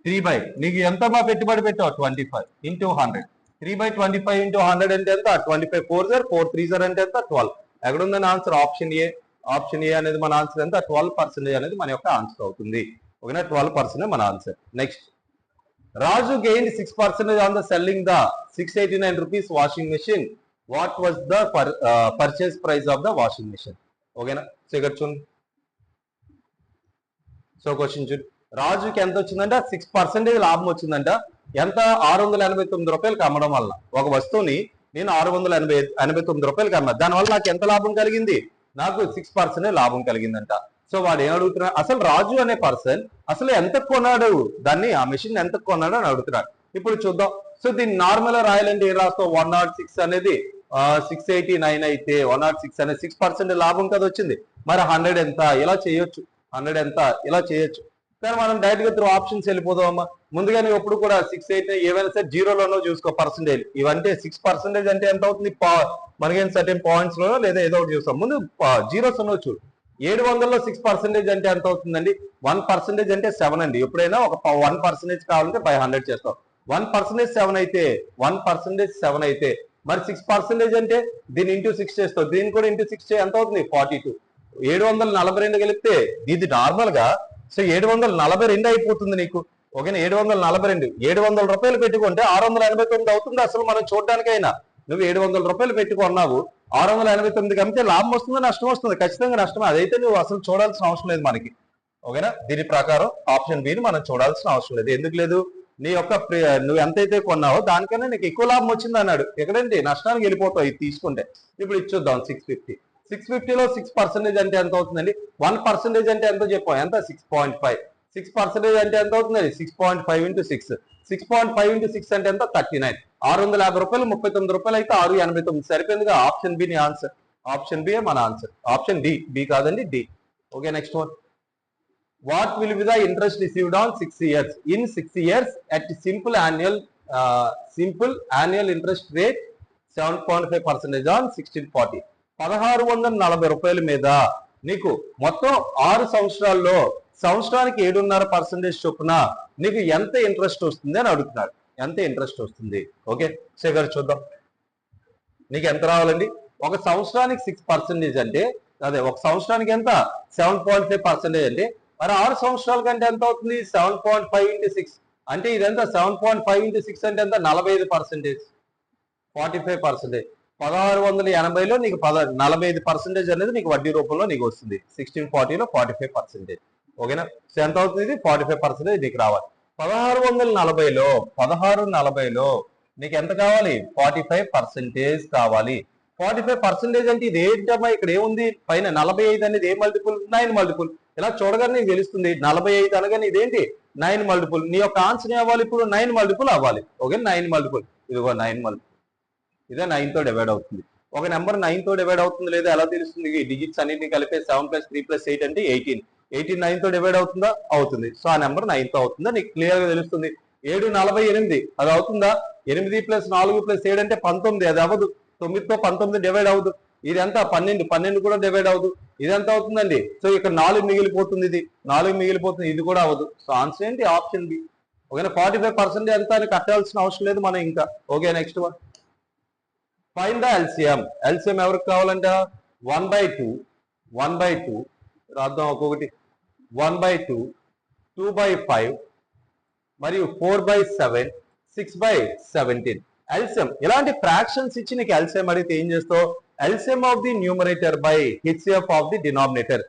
3/, నీకు ఎంత మా పెట్టుబడి పెట్టావు 25 × 100. 3/25 × 100 అంటే ఎంత 25 4 3 అంటే ఎంత 12. ఎక్కడ ఉందని answer option A. Option A అనేది మన ఆన్సర్ ఎంత 12% అనేది మన యొక్క ఆన్సర్ అవుతుంది. ఓకేనా, 12% మన answer. Next Raju gain 6% on the selling the 689 rupees washing machine. What was the purchase price of the washing machine. ఓకేనా, సో ఇక్కడ చూడండి. సో క్వశ్చన్ చూడండి, రాజుకి ఎంత వచ్చిందంట 6% లాభం వచ్చిందంట. ఎంత 689 రూపాయలకి అమ్మడం వల్ల ఒక వస్తువుని నేను 689 రూపాయలకి అమ్మా. దానివల్ల నాకు ఎంత లాభం కలిగింది, నాకు 6% లాభం కలిగిందంట. సో వాడు ఏం అడుగుతున్నాడు, అసలు రాజు అనే పర్సన్ అసలు ఎంత కొన్నాడు దాన్ని, ఆ మెషిన్ ఎంత కొన్నాడు అని అడుగుతున్నాడు. ఇప్పుడు చూద్దాం. సో దీన్ని నార్మల్ గా రాయాలంటే ఏం రాస్తావు 106 అనేది 689 అయితే 106 అనే 6% లాభం కదా వచ్చింది. మరి 100 ఎంత ఇలా చేయొచ్చు, 100 ఎంత ఇలా చేయొచ్చు. కానీ మనం డైరెక్ట్ గా త్రూ ఆప్షన్స్ వెళ్ళిపోదామమ్మా. ముందుగా నువ్వు ఎప్పుడు కూడా 689 ఏవైనా సరే జీరోలోనో చూసుకో పర్సెంటేజ్. ఇవంటే 6% అంటే ఎంత అవుతుంది, మనకేం సర్టెన్ పాయింట్స్ లోనో లేదా ఏదో ఒకటి చూస్తాం. ముందు జీరోస్ ఉన్నో చూడు. 700లో 6% అంటే ఎంత అవుతుందండి, 1% అంటే 7 అండి. ఎప్పుడైనా ఒక 1% కావాలంటే బై 100 చేస్తాం. 1% 7 అయితే 1% 7 అయితే మరి 6% అంటే దీన్ని ఇంటూ 6 చేస్తావు, దీన్ని కూడా ఇంటూ 6 ఎంత అవుతుంది 42. 742 కలిపితే ఇది నార్మల్ గా సో 742 అయిపోతుంది నీకు. ఓకేనా, 742 700 రూపాయలు పెట్టుకుంటే 689 అవుతుంది. అసలు మనం చూడడానికైనా నువ్వు 700 రూపాయలు పెట్టుకున్నావు, 689 కమితే లాభం వస్తుందా నష్టం వస్తుంది, ఖచ్చితంగా నష్టమే. అదైతే నువ్వు అసలు చూడాల్సిన అవసరం లేదు మనకి. ఓకేనా, దీని ప్రకారం ఆప్షన్ బిని మనం చూడాల్సిన అవసరం లేదు. ఎందుకు లేదు, నీ యొక్క నువ్వు ఎంతైతే కొన్నావో దానికన్నా నీకు ఎక్కువ లాభం వచ్చింది అన్నాడు. ఎక్కడండి నష్టానికి వెళ్ళిపోతావు ఇది తీసుకుంటే. ఇప్పుడు ఇచ్చొద్దాం 650. 650లో 6% అంటే ఎంత అవుతుందండి, 1% అంటే ఎంతో చెప్పాం, ఎంత 6.5. 6% అంటే ఎంత అవుతుందండి 6.5 ఇంటూ 6. 6.5 ఇంటూ 6 అంటే ఎంత 39. 650 రూపాయలు 39 రూపాయలు అయితే 689 సరిపోయిందిగా. ఆప్షన్ బి ని ఆన్సర్. ఆప్షన్ బి మన ఆన్సర్. ఆప్షన్ డి, బి కాదండి D. Okay, next one. What will be the interest received on 6 years? In 6 years at simple annual interest rate 7.5% on 1640. 1640 రూపాయల మీద నీకు మొత్తం 6 సంవత్సరాల్లో సంవత్సరానికి 7.5% చొప్పున నీకు ఎంత ఇంట్రెస్ట్ వస్తుంది అని అడుగుతున్నారు. ఎంత ఇంట్రెస్ట్ వస్తుంది? ఓకే, శేఖర్ చూద్దాం. నీకు ఎంత రావాలండి, ఒక సంవత్సరానికి 6% అంటే అదే ఒక సంవత్సరానికి ఎంత 7.5% అంటే మరి 6 సంవత్సరాల కంటే ఎంత అవుతుంది 7.5 ఇంటూ 6 అంటే ఇదంతా 7.5 ఇంటూ 6 అంటే ఎంత 45%, 45%. 1680లో నీకు 45% అనేది నీకు వడ్డీ రూపంలో నీకు వస్తుంది. 1640లో 45%. ఓకేనా, సో ఎంత అవుతుంది ఇది 45% నీకు రావాలి. 1640లో నీకు ఎంత కావాలి 45% కావాలి. 45% అంటే ఇది ఏంటమ్మా, ఇక్కడ ఏముంది పైన 45 అనేది ఏ మల్టిపుల్ 9 మల్టిపుల్. ఇలా చూడగానే నీకు తెలుస్తుంది 45 అనగానే ఇదేంటి 9 మల్టిపుల్. నీ యొక్క ఆన్సర్ అవ్వాలి ఇప్పుడు 9 మల్టిపుల్ అవ్వాలి. ఓకే, 9 మల్టిపుల్ ఇదిగో 9 మల్టిపుల్ ఇదే 9 తో డివైడ్ అవుతుంది. ఒక నెంబర్ 9 తో డివైడ్ అవుతుంది లేదా ఎలా తెలుస్తుంది, ఈ డిజిట్స్ అన్నింటినీ కలిపే 7 + 3 + 8 అంటే 18. 18 9 తో డివైడ్ అవుతుందా, అవుతుంది. సో ఆ నెంబర్ 9 తో అవుతుందా నీకు క్లియర్ గా తెలుస్తుంది. 748 అది అవుతుందా, 8 + 4 + 7 అంటే 19, అది అవ్వదు. 9 తో 19 డివైడ్ అవ్వదు. ఇదంతా 12 కూడా డివైడ్ అవ్వదు. ఇదంతా అవుతుందండి. సో ఇక్కడ 4 మిగిలిపోతుంది, ఇది 4 మిగిలిపోతుంది, ఇది కూడా అవ్వదు. సో ఆన్సర్ ఏంటి ఆప్షన్ బి. ఓకేనా, 45% ఎంత అని కట్టాల్సిన అవసరం లేదు మనం ఇంకా. Okay, next one. Find the LCM. LCM ఎవరికి కావాలంట 1/2 రాద్దాం ఒక్కొక్కటి. 1/2 2/5 మరియు 4/7 6/17. ఎల్సిఎం ఇలాంటి ఫ్రాక్షన్స్ ఇచ్చి నీకు ఎల్సిఎం అడిగితే ఏం చేస్తావు, LCM of the numerator by HCF of the denominator.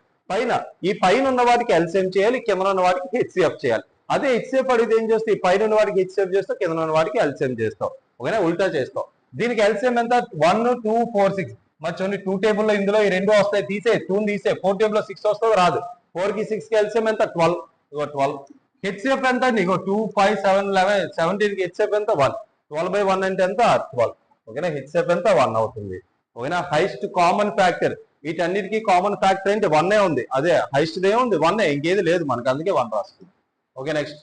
ఈ పైన ఉన్న వాటికి ఎల్సిఎం చేయాలి, కింద ఉన్న వాటికి హెచ్సిఎఫ్ చేయాలి. అదే హెచ్సిఎఫ్ అడిగితే ఏం చేస్తావు, ఈ పైన ఉన్న వాటికి హెచ్సిఎఫ్ చేస్తావు, కింద ఉన్న వాటికి ఎల్సిఎం చేస్తావు. ఓకేనా, ఉల్టా చేస్తావు. దీనికి ఎల్సిఎం ఎంత 1 2 4 6. మరి చూడండి 2 టేబుల్లో ఇందులో ఈ 2 వస్తాయి, తీసే 2 తీసే. 4 టేబుల్లో 6 వస్తుంది, రాదు. 4 కి 6 కి ఎల్సిఎం ఎంత 12. 12. హెచ్సిఎఫ్ ఎంత నీకు 2 5 7 11 17 కి హెచ్సిఎఫ్ ఎంత 1. 12/1 అంటే ఎంత 12. ఓకేనా, హెచ్సిఎఫ్ ఎంత 1 అవుతుంది. ఓకేనా, హైయెస్ట్ కామన్ ఫ్యాక్టర్ వీటన్నిటికీ కామన్ ఫ్యాక్టర్ ఏంటి 1 ఉంది. అదే హైయెస్ట్ ఏముంది 1, ఇంకేది లేదు మనకు, అందుకే 1 రాస్తుంది. Okay, next.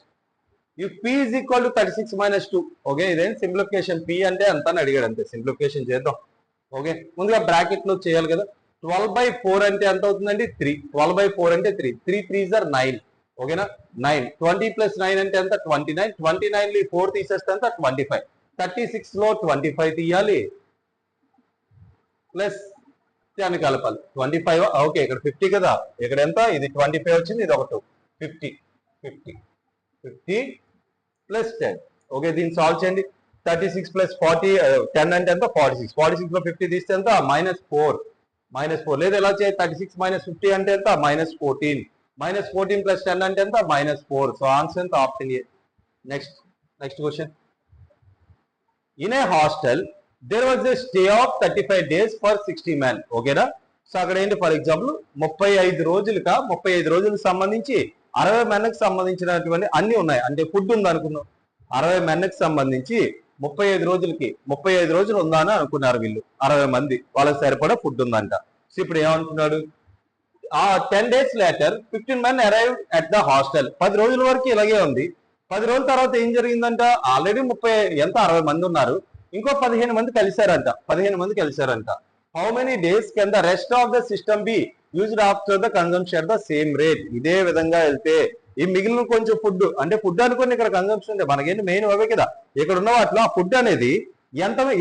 If p = 36 - 2. Okay, ఇదేం సింప్లిఫికేషన్. p అంటే ఎంత అని అడిగాడు, అంతే. సింప్లిఫికేషన్ చేద్దాం. ఓకే, ముందుగా బ్రాకెట్ లో చేయాలి కదా. 12/4 అంటే ఎంత అవుతుందండి 3. 12/4 అంటే 3. 3 3s are 9. ఓకేనా, 9. 20 + 9 అంటే ఎంత 29. 29 4 తీసేస్తే ఎంత 25. 36 లో 25 తీయాలి ప్లస్ 10 కలపాలి. 25. ఓకే, ఇక్కడ 50 కదా, ఇక్కడ ఎంత ఇది 25 వచ్చింది, ఇది ఒక 2 50 ప్లస్ 10. ఓకే, దీన్ని సాల్వ్ చేయండి. 36 + 40 10 అంటే ఎంత 46. 46 లో 50 తీస్తే ఎంత -4. లేదా ఎలా చేయాలి 36 - 50 అంటే ఎంత -14. -14 + 10 అంటే ఎంత -4. సో ఆన్సర్ ఎంత option A. Next question. In a hostel there was a stay of 35 days for 60 men. ఓకేనా, సో అక్కడ ఏంటి ఫర్ ఎగ్జాంపుల్ 35 రోజులకు సంబంధించి 60 menకి సంబంధించినటువంటి అన్ని ఉన్నాయి. అంటే ఫుడ్ ఉంది అనుకుందాం. 60 menకి సంబంధించి 35 రోజులకి 35 రోజులు ఉందా అని అనుకున్నారు వీళ్ళు 60 మంది వాళ్ళకి సరిపడా ఫుడ్ ఉందంట. సో ఇప్పుడు ఏమంటున్నాడు, 10 days later 15 men arrived at the hostel. 10 రోజుల వరకు ఇలాగే ఉంది. 10 రోజుల తర్వాత ఏం జరిగిందంట, ఆల్రెడీ 60 మంది ఉన్నారు, ఇంకో 15 మంది కలిశారంట. How many days can the rest of the system be used after the consumption at the same rate? ఇదే విధంగా వెళ్తే ఈ మిగిలిన కొంచెం ఫుడ్, అంటే ఫుడ్ అనుకోండి ఇక్కడ కన్సంప్షన్ అంటే మనకేంటి మెయిన్ అవే కదా, ఇక్కడ ఉన్న వాటిలో ఆ ఫుడ్ అనేది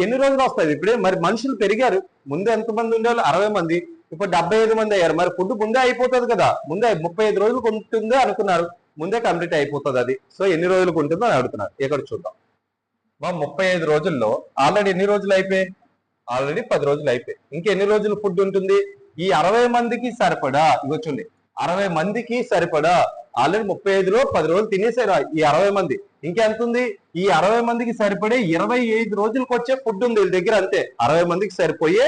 ఎన్ని రోజులు వస్తుంది? ఇప్పుడే మరి మనుషులు పెరిగారు, ముందు ఎంతమంది ఉండేవాళ్ళు 60 మంది, ఇప్పుడు 75 మంది అయ్యారు. మరి ఫుడ్ ముందే అయిపోతుంది కదా, ముందే 35 రోజులకు ఉంటుందో అనుకున్నారు, ముందే కంప్లీట్ అయిపోతుంది అది. సో ఎన్ని రోజులకు ఉంటుందో అని అడుగుతున్నారు. ఇక్కడ చూద్దాం. 35 రోజుల్లో ఆల్రెడీ ఎన్ని రోజులు అయిపోయాయి? ఆల్రెడీ 10 రోజులు అయిపోయాయి. ఇంకెన్ని రోజులు ఫుడ్ ఉంటుంది? ఈ 60 మందికి సరిపడా, ఇవ్వచ్చండి 60 మందికి సరిపడా ఆల్రెడీ 35లో 10 రోజులు తినేసారు ఈ 60 మంది. ఇంకెంత ఉంది? ఈ 60 మందికి సరిపడే 25 రోజులకు వచ్చే ఫుడ్ ఉంది వీళ్ళ దగ్గర, అంతే. 60 మందికి సరిపోయే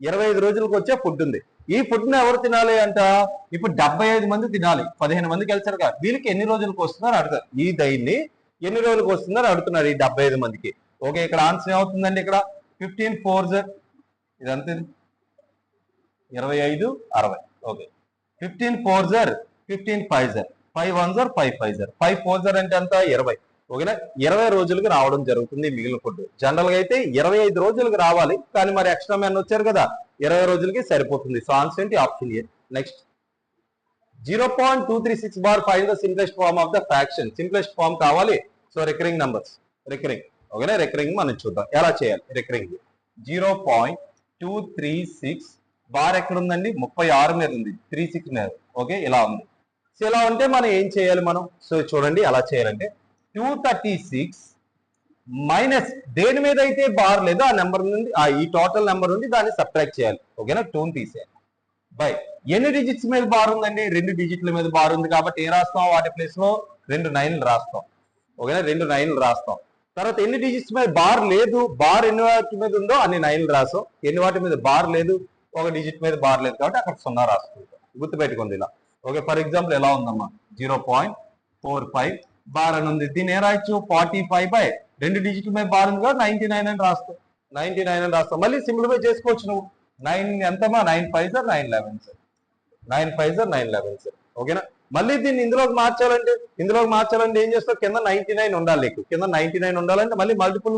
25 రోజులకు వచ్చే ఫుడ్ ఉంది. ఈ ఫుడ్ ని ఎవరు తినాలి అంట? ఇప్పుడు 75 మంది తినాలి, 15 మందికి వెళ్తారు కదా, వీళ్ళకి ఎన్ని రోజులకు వస్తుందని అడుగుతారు. ఈ దైన్ని ఎన్ని రోజులకు వస్తుందని అడుగుతున్నారు ఈ 75 మందికి. ఓకే, ఇక్కడ ఆన్సర్ ఏమవుతుందండి? ఇక్కడ 15 4s ఇదంతా 25 60. Okay, 15 4s 15 5s 5 1s 5 5s 5 4s అంటే ఎంత? 20. ఓకేనా, 20 రోజులకు రావడం జరుగుతుంది మిగిలిన ఫుడ్. జనరల్ గా అయితే 25 రోజులకు రావాలి, కానీ మరి ఎక్స్ట్రా మ్యాన్ వచ్చారు కదా, 20 రోజులకి సరిపోతుంది. సో ఆన్సర్ ఏంటి? Option A. Next 0.236 bar find the simplest form of the fraction. Simplest form కావాలి. So recurring numbers, recurring. ఓకేనా, రికరింగ్ మనం చూద్దాం ఎలా చేయాలి. రికరింగ్ 0.236 బార్ ఎక్కడ ఉందండి? 36 మీద ఉంది, 36 మీద. ఓకే, ఇలా ఉంది. సో ఇలా ఉంటే మనం ఏం చేయాలి మనం? సో చూడండి ఎలా చేయాలంటే 236 మైనస్ దేని మీద అయితే బార్ లేదో ఆ నెంబర్ నుండి, ఈ టోటల్ నెంబర్ నుండి దాన్ని సబ్ట్రాక్ట్ చేయాలి. ఓకేనా, 2 తీసేయాలి. బై ఎన్ని డిజిట్స్ మీద బార్ ఉందండి? 2 డిజిట్ల మీద బార్ ఉంది కాబట్టి ఏం రాస్తాం? వాటి ప్లేస్ లో 2 9లు రాస్తాం. ఓకేనా, 2 9లు రాస్తాం. తర్వాత ఎన్ని డిజిట్స్ మీద బార్ లేదు, బార్ ఎన్ని వాటి మీద ఉందో అన్ని 9లు రాసాం. ఎన్ని వాటి మీద బార్ లేదు, 1 డిజిట్ మీద బార్ లేదు కాబట్టి అక్కడ 0 రాసుకుంటాం. గుర్తుపెట్టుకోండి ఇలా. ఓకే, ఫర్ ఎగ్జాంపుల్ ఎలా ఉందమ్మా, 0.45 బార్ అని ఉంది. దీన్ని ఏం రాయొచ్చు? 45 బై 2 డిజిట్ల మీద బార్ ఉంది కాబట్టి 99 అని రాస్తాం. 99 అని రాస్తాం. మళ్ళీ సింప్లిఫై చేసుకోవచ్చు నువ్వు. 9 ఎంతమా? 9 5s 9 11s 9 5s 9 11s. ఓకేనా, మళ్ళీ దీన్ని ఇందులోకి మార్చాలంటే ఏం చేస్తావు? కింద 99 ఉండాలి నీకు. కింద 99 ఉండాలంటే మళ్ళీ మల్టిపుల్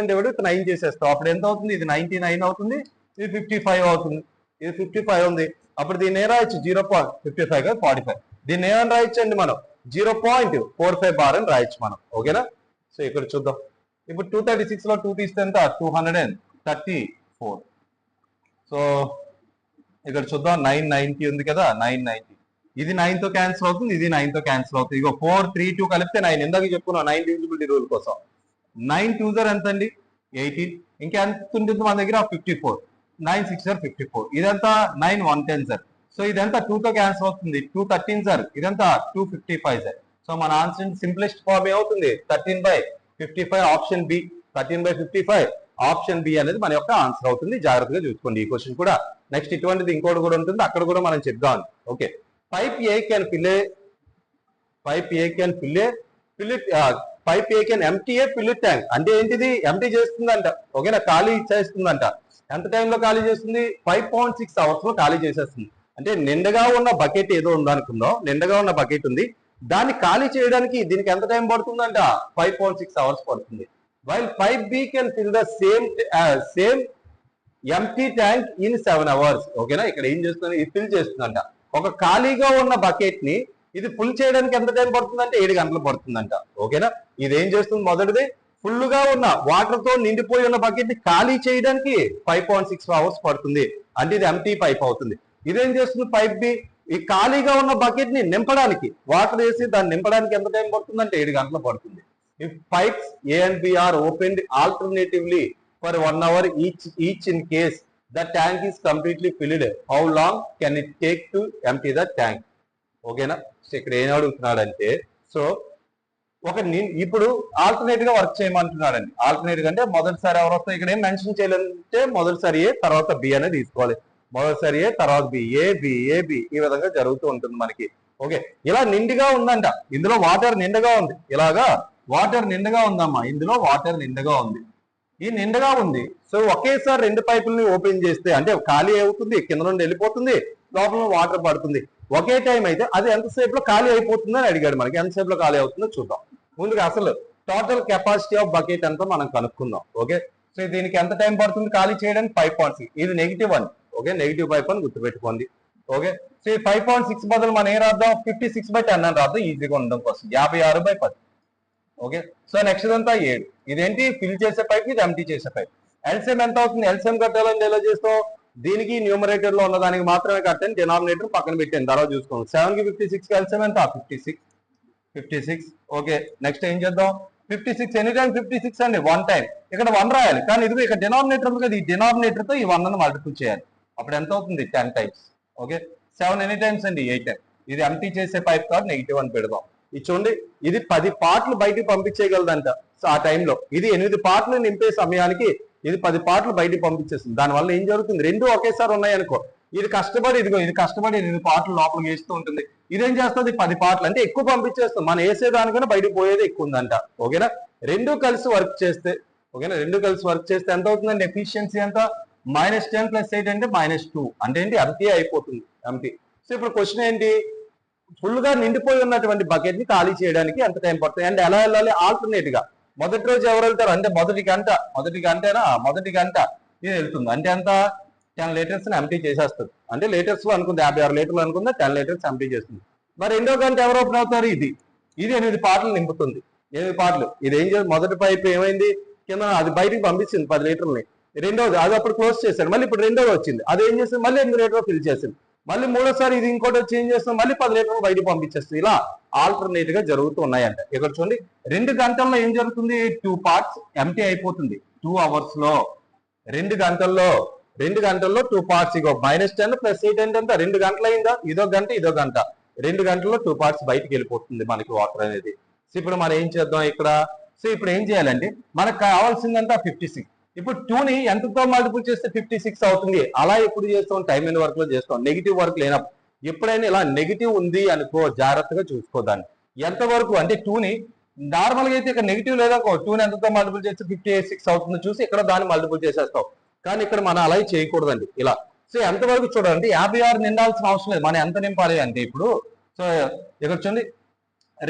అంటే 9 చేసేస్తావు. అప్పుడు ఎంత అవుతుంది? ఇది 99 అవుతుంది, ఇది 55 అవుతుంది, ఇది 55 ఉంది. అప్పుడు దీన్ని ఏం రాయొచ్చు? 0.55 కాదు 45. దీన్ని ఏమని రాయొచ్చు అండి మనం? 0.45 బార్ అని రాయొచ్చు మనం. ఓకేనా, సో ఇక్కడ చూద్దాం. ఇప్పుడు 236 లో 2 తీస్తే ఎంత? 234. సో ఇక్కడ చూద్దాం, 990 ఉంది కదా, 990. ఇది 9 తో క్యాన్సిల్ అవుతుంది, ఇది 9 తో క్యాన్సిల్ అవుతుంది. ఇగో 4 3 2 కలిపితే 9. ఇందాక చెప్పుకున్నాం 9 డివిజిబిలిటీ రూల్ కోసం. 9 2s ఎంత అండి? 18. ఇంకెంత ఉంటుంది మన దగ్గర? 54. 9 6s 54. ఇదంతా 9 1 10s. సో ఇదంతా 2 తో క్యాన్సిల్ అవుతుంది. 2 13s ఇదంతా 255s. సో మన ఆన్సర్ సింప్లెస్ట్ ఫార్మ్ ఏమవుతుంది? 13/55 ఆప్షన్ బి. 13/55 ఆప్షన్ బి అనేది మన యొక్క ఆన్సర్ అవుతుంది. జాగ్రత్తగా చూసుకోండి ఈ క్వశ్చన్ కూడా. నెక్స్ట్ ఇటువంటిది ఇంకోటి కూడా ఉంటుంది, అక్కడ కూడా మనం చెప్దాం. Okay, pipe A can empty A fill tank. అంటే ఏంటిది? ఎంప్టీ చేస్తుందంట. ఓకేనా, ఖాళీ చేస్తుందంట. ఎంత టైంలో ఖాళీ చేస్తుంది? 5.6 hours లో ఖాళీ చేసేస్తుంది. అంటే నిండగా ఉన్న బకెట్ ఏదో ఉందనుకుందాం, నిండగా ఉన్న బకెట్ ఉంది, దాన్ని ఖాళీ చేయడానికి దీనికి ఎంత టైం పడుతుందంట? 5.6 hours పడుతుంది. While pipe B can fill the same empty tank in 7 hours. ఓకేనా, ఇక్కడ ఏం చేస్తుంది? ఇది ఫిల్ చేస్తుందంట. ఒక ఖాళీగా ఉన్న బకెట్ ని ఇది ఫుల్ చేయడానికి ఎంత టైం పడుతుందంటే 7 గంటలు పడుతుందంట. ఓకేనా, ఇది ఏం చేస్తుంది? మొదటిది ఫుల్ గా ఉన్న వాటర్ తో నిండిపోయి ఉన్న బకెట్ ని ఖాళీ చేయడానికి 5.6 hours పడుతుంది. అంటే ఇది ఎంప్టీ పైప్ అవుతుంది. ఇదేం చేస్తుంది? పైప్ బి ఈ ఖాళీగా ఉన్న బకెట్ ని నింపడానికి, వాటర్ వేసి దాన్ని నింపడానికి ఎంత టైం పడుతుందంటే 7 గంటలు పడుతుంది. If pipes A and B are opened alternatively for 1 hour each in case the tank is completely filled, how long can it take to empty the tank? ఓకేనా, సో ఇక్కడ ఏం అడుగుతున్నాడంటే, సో ఇప్పుడు ఆల్టర్నేట్ గా work చేయమంటున్నాడండి. Alternate అంటే మొదటిసారి ఎవరు వస్తారు? ఇక్కడ ఏం మెన్షన్ చేయాలంటే మొదటిసారి ఏ తర్వాత బి అనేది తీసుకోవాలి. మొదటిసారి ఏ తర్వాత బి, ఏ బి ఈ విధంగా జరుగుతూ ఉంటుంది మనకి. ఓకే, ఇలా నిండుగా ఉందంట, ఇందులో వాటర్ నిండుగా ఉంది, ఇలాగా వాటర్ నిండుగా ఉందమ్మా, ఇందులో వాటర్ నిండుగా ఉంది, ఈ నిండుగా ఉంది. సో ఒకేసారి రెండు పైపుల్ని ఓపెన్ చేస్తే అంటే ఖాళీ అవుతుంది, కింద నుండి వెళ్ళిపోతుంది, లోపల వాటర్ పడుతుంది. ఒకే టైం అయితే అది ఎంతసేపు లో ఖాళీ అయిపోతుంది అని అడిగాడు. మనకి ఎంతసేపు లో ఖాళీ అవుతుందో చూద్దాం. ముందుగా అసలు టోటల్ కెపాసిటీ ఆఫ్ బకెట్ ఎంతో మనం కనుక్కుందాం. ఓకే, సో దీనికి ఎంత టైం పడుతుంది ఖాళీ చేయడానికి? 5.6. ఇది -1. ఓకే, నెగిటివ్ పైప్ అని గుర్తుపెట్టుకోండి. ఓకే, సో ఈ 5.6 బదులు మనం ఏం రాద్దాం? 56/10 అని రాద్దాం, ఈజీగా ఉండడం కోసం. 56/10. ఓకే, సో నెక్స్ట్ అంతా 7. ఇదేంటి? ఫిల్ చేసే పైప్, ఇది ఎంటీ చేసే పైప్. ఎల్సిఎం ఎంత అవుతుంది? ఎల్సిఎం కట్టాలని ఎలా చేస్తాం? దీనికి న్యూమరేటర్ లో ఉన్న దానికి మాత్రమే కట్టాను, డినామినేటర్ పక్కన పెట్టాను, తర్వాత చూసుకోండి. 7 కి 56 కి ఎల్సిఎం ఎంత? 56. ఓకే, నెక్స్ట్ ఏం చేద్దాం? 56 ఎనీ టైం 56 అండి, 1 టైం. ఇక్కడ 1 రాయాలి, కానీ ఇది ఇక్కడ డినామినేటర్ ఉంది కదా, ఈ డినామినేటర్ తో ఈ 1 మల్టిపుల్ చేయాలి. అప్పుడు ఎంత అవుతుంది? 10 టైమ్స్. ఓకే, 7 ఎనీ టైమ్స్ అండి, 8 టైం. ఇది ఎంటీ చేసే పైప్ కాదు, నెగిటివ్ అని పెడదాం. ఇది చూడండి, ఇది 10 పార్ట్లు బయటికి పంపించేయగలదంట. సో ఆ టైంలో ఇది 8 పార్ట్లు నింపే సమయానికి ఇది 10 పార్ట్లు బయటికి పంపించేస్తుంది. దానివల్ల ఏం జరుగుతుంది? రెండు ఒకేసారి ఉన్నాయనుకో, ఇది కష్టపడి 8 పార్ట్లు లోపలికి వేస్తూ ఉంటుంది. ఇదేం చేస్తుంది? 10 పార్ట్లు అంటే ఎక్కువ పంపించేస్తుంది. మనం వేసేదానికన్నా బయటకు పోయేది ఎక్కువ ఉందంట. ఓకేనా? రెండు కలిసి వర్క్ చేస్తే, ఓకేనా, రెండు కలిసి వర్క్ చేస్తే ఎంత అవుతుందండి? ఎఫిషియన్సీ ఎంత? -10 + 8 అంటే -2. అంటే ఏంటి? ఎంటీ అయిపోతుంది, ఎంటీ. సో ఇప్పుడు క్వశ్చన్ ఏంటి? ఫుల్ గా నిండిపోయి ఉన్నటువంటి బకెట్ ని ఖాళీ చేయడానికి ఎంత టైం పడుతుంది? అండ్ ఎలా వెళ్ళాలి? ఆల్టర్నేట్ గా మొదటి రోజు ఎవరు వెళ్తారు అంటే మొదటి గంట ఇది వెళ్తుంది. అంటే ఎంత? 10 లీటర్స్ ఎంటీ చేసేస్తుంది. అంటే లీటర్స్ లో అనుకుంది 56 లీటర్లు అనుకుందా, 10 లీటర్స్ ఎంటీ చేస్తుంది. మరి రెండో గంట ఎవరు ఓపెన్ అవుతారు? ఇది 8 పార్ట్లు నింపుతుంది. 8 పార్ట్లు. ఇది ఏం చేస్తుంది? మొదటి పైపు ఏమైంది? కింద అది బయటికి పంపించింది 10 లీటర్లని. రెండోది అది అప్పుడు క్లోజ్ చేశాడు. మళ్ళీ ఇప్పుడు రెండోది వచ్చింది, అది ఏం చేస్తుంది? మళ్ళీ 8 లీటర్లు ఫిల్ చేసింది. మళ్ళీ మూడోసారి ఇది ఇంకోటి వచ్చి ఏం చేస్తుంది? మళ్ళీ 10 లీటర్లు బయటకు పంపించేస్తుంది. ఇలా ఆల్టర్నేట్ గా జరుగుతూ ఉన్నాయంట. ఇక్కడ చూడండి, 2 గంటల్లో ఏం జరుగుతుంది? 2 పార్ట్స్ ఎంటీ అయిపోతుంది. 2 అవర్స్ లో 2 గంటల్లో 2 పార్ట్స్. ఇగో -10 + 8 అంటే ఎంత? 2 గంటలు అయిందా? ఇదో గంట 2 గంటల్లో 2 పార్ట్స్ బయటకు వెళ్ళిపోతుంది మనకి వాటర్ అనేది. సో ఇప్పుడు మనం ఏం చేద్దాం ఇక్కడ? సో ఇప్పుడు ఏం చేయాలంటే మనకు కావాల్సిందంతా 56. ఇప్పుడు 2ని ఎంతతో మల్టిపుల్ చేస్తే 56 అవుతుంది? అలా ఎప్పుడు చేస్తాం? టైం అండ్ వర్క్ లో చేస్తాం. నెగిటివ్ వర్క్ లేనప్పుడు ఎప్పుడైనా ఇలా నెగిటివ్ ఉంది అనుకో, జాగ్రత్తగా చూసుకోదాన్ని. ఎంత వరకు అంటే 2ని నార్మల్ గా అయితే ఇక్కడ నెగిటివ్ లేదా 2ని ఎంతతో మల్టిపుల్ చేస్తే 56 అవుతుంది చూసి ఇక్కడ దాన్ని మల్టిపుల్ చేసేస్తాం. కానీ ఇక్కడ మనం అలా చేయకూడదండి, ఇలా. సో ఎంతవరకు చూడండి, 56 నిండాల్సిన అవసరం లేదు. మనం ఎంత నింపాలి అంటే ఇప్పుడు, సో ఇక్కడ చూడండి,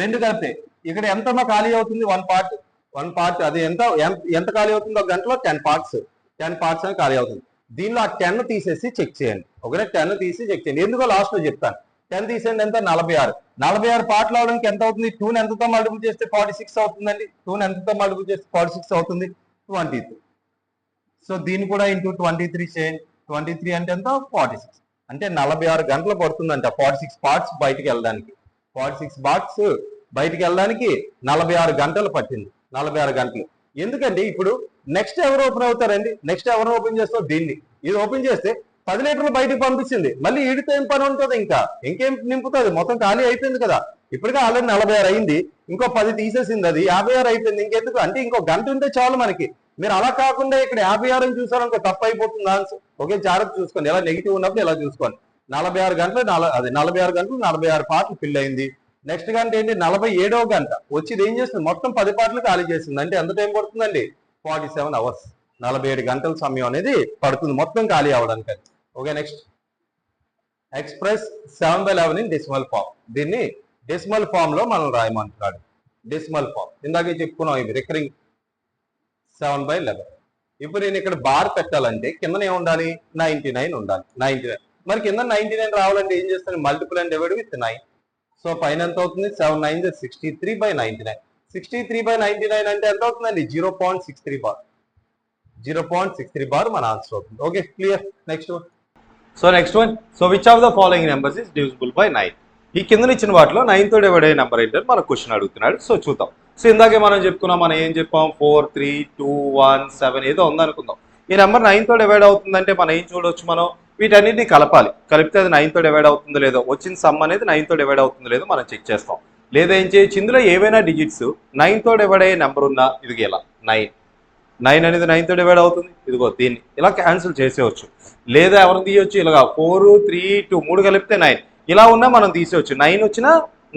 2 కలిపితే ఇక్కడ ఎంత ఖాళీ అవుతుంది? 1 పార్ట్. అది ఎంత ఖాళీ అవుతుంది? ఒక గంటలో 10 పార్ట్స్ అని ఖాళీ అవుతుంది. దీనిలో ఆ 10 తీసేసి చెక్ చేయండి. ఓకేనా? 10 తీసి చెక్ చేయండి. ఎందుకో లాస్ట్ లో చెప్తాను. 10 తీసేయండి, ఎంత? 46 పార్ట్లు అవడానికి ఎంత అవుతుంది? 2ని ఎంతతో మల్టిపుల్ చేస్తే 46 అవుతుందండి. 2ని ఎంతతో మల్టిపుల్ చేస్తే 46 అవుతుంది? 23. సో దీన్ని కూడా ఇంటూ 23 చేయండి. 23 అంటే ఎంత? 46. అంటే 46 గంటలు పడుతుందంట 46 పార్ట్స్ బయటికి వెళ్ళడానికి. 46 పార్ట్స్ బయటికి వెళ్ళడానికి 46 గంటలు పట్టింది. 46 గంటలు. ఎందుకంటే ఇప్పుడు నెక్స్ట్ ఎవరు ఓపెన్ అవుతారండి? నెక్స్ట్ ఎవరు ఓపెన్ చేస్తావు? దీన్ని. ఇది ఓపెన్ చేస్తే 10 లీటర్లు బయటకు పంపించింది. మళ్ళీ ఈడితో ఏం పని ఉంటుంది? ఇంకేం నింపుతుంది? మొత్తం ఖాళీ అయిపోయింది కదా. ఇప్పటికే ఆల్రెడీ 46 అయింది, ఇంకో 10 తీసేసింది, అది 56 అయిపోయింది. ఇంకెందుకు అంటే ఇంకో గంట ఉంటే చాలు మనకి. మీరు అలా కాకుండా ఇక్కడ 56 అని చూసారనుకో, తప్పు అయిపోతుంది ఆన్సర్. ఓకే, జాగ్రత్త చూసుకోండి. ఎలా నెగిటివ్ ఉన్నప్పుడు ఇలా చూసుకోండి. 46 గంటలు 46 గంటలు 46 పార్ట్లు ఫిల్ అయింది. నెక్స్ట్ గంట ఏంటి? 47వ గంట వచ్చి ఇది ఏం చేస్తుంది? మొత్తం 10 పార్ట్లు ఖాళీ చేస్తుంది. అంటే ఎంత టైం పడుతుందండి? 47 అవర్స్. 47 గంటల సమయం అనేది పడుతుంది మొత్తం ఖాళీ అవడానికి. Okay, next express 7/11 in decimal form. దీన్ని డెసిమల్ ఫామ్ లో మనం రాయమంటున్నాడు. డెసిమల్ ఫామ్ ఇందాకే చెప్పుకున్నాం, ఇవి రికరింగ్ 7/11. ఇప్పుడు నేను ఇక్కడ బార్ పెట్టాలంటే కింద ఏం ఉండాలి? 99 ఉండాలి. 99. మరి కింద 99 రావాలంటే ఏం చేస్తాను? Multiple and divide with 9. So పైన ఎంత అవుతుంది? 7 9 63/99. 63/99 అంటే ఎంత అవుతుందండి? 0.63 బార్. 0.63 బార్ మన ఆన్సర్ అవుతుంది. Okay, clear. Next one. So next one. So which of the following numbers is divisible by 9? ఈ కింద ఇచ్చిన వాటిలో 9 తో డివైడ్ అయ్యే నెంబర్ ఏంటని మన క్వశ్చన్ అడుగుతున్నాడు. సో చూద్దాం. సో ఇందాకే మనం చెప్పుకున్నాం, మనం ఏం చెప్పాం? 4 3 2 1 7 ఏదో ఉందనుకుందాం. ఈ నెంబర్ 9 తో డివైడ్ అవుతుందంటే మనం ఏం చూడవచ్చు? మనం వీటన్నిటిని కలపాలి. కలిపితే అది 9 తో డివైడ్ అవుతుందో లేదో, వచ్చిన సమ్ అనేది 9 తో డివైడ్ అవుతుందో లేదో మనం చెక్ చేస్తాం. లేదా ఏం చేయొచ్చు? ఇందులో ఏవైనా డిజిట్స్ 9 తో డివైడ్ అయ్యే నెంబర్ ఉన్నా ఇది ఇలా 9 అనేది 9 తో డివైడ్ అవుతుంది. ఇదిగో దీన్ని ఇలా క్యాన్సిల్ చేసేవచ్చు. లేదా ఎవరిని తీయొచ్చు? ఇలాగా 4 3 2 3 కలిపితే 9 ఇలా ఉన్నా మనం తీసేవచ్చు. 9 వచ్చినా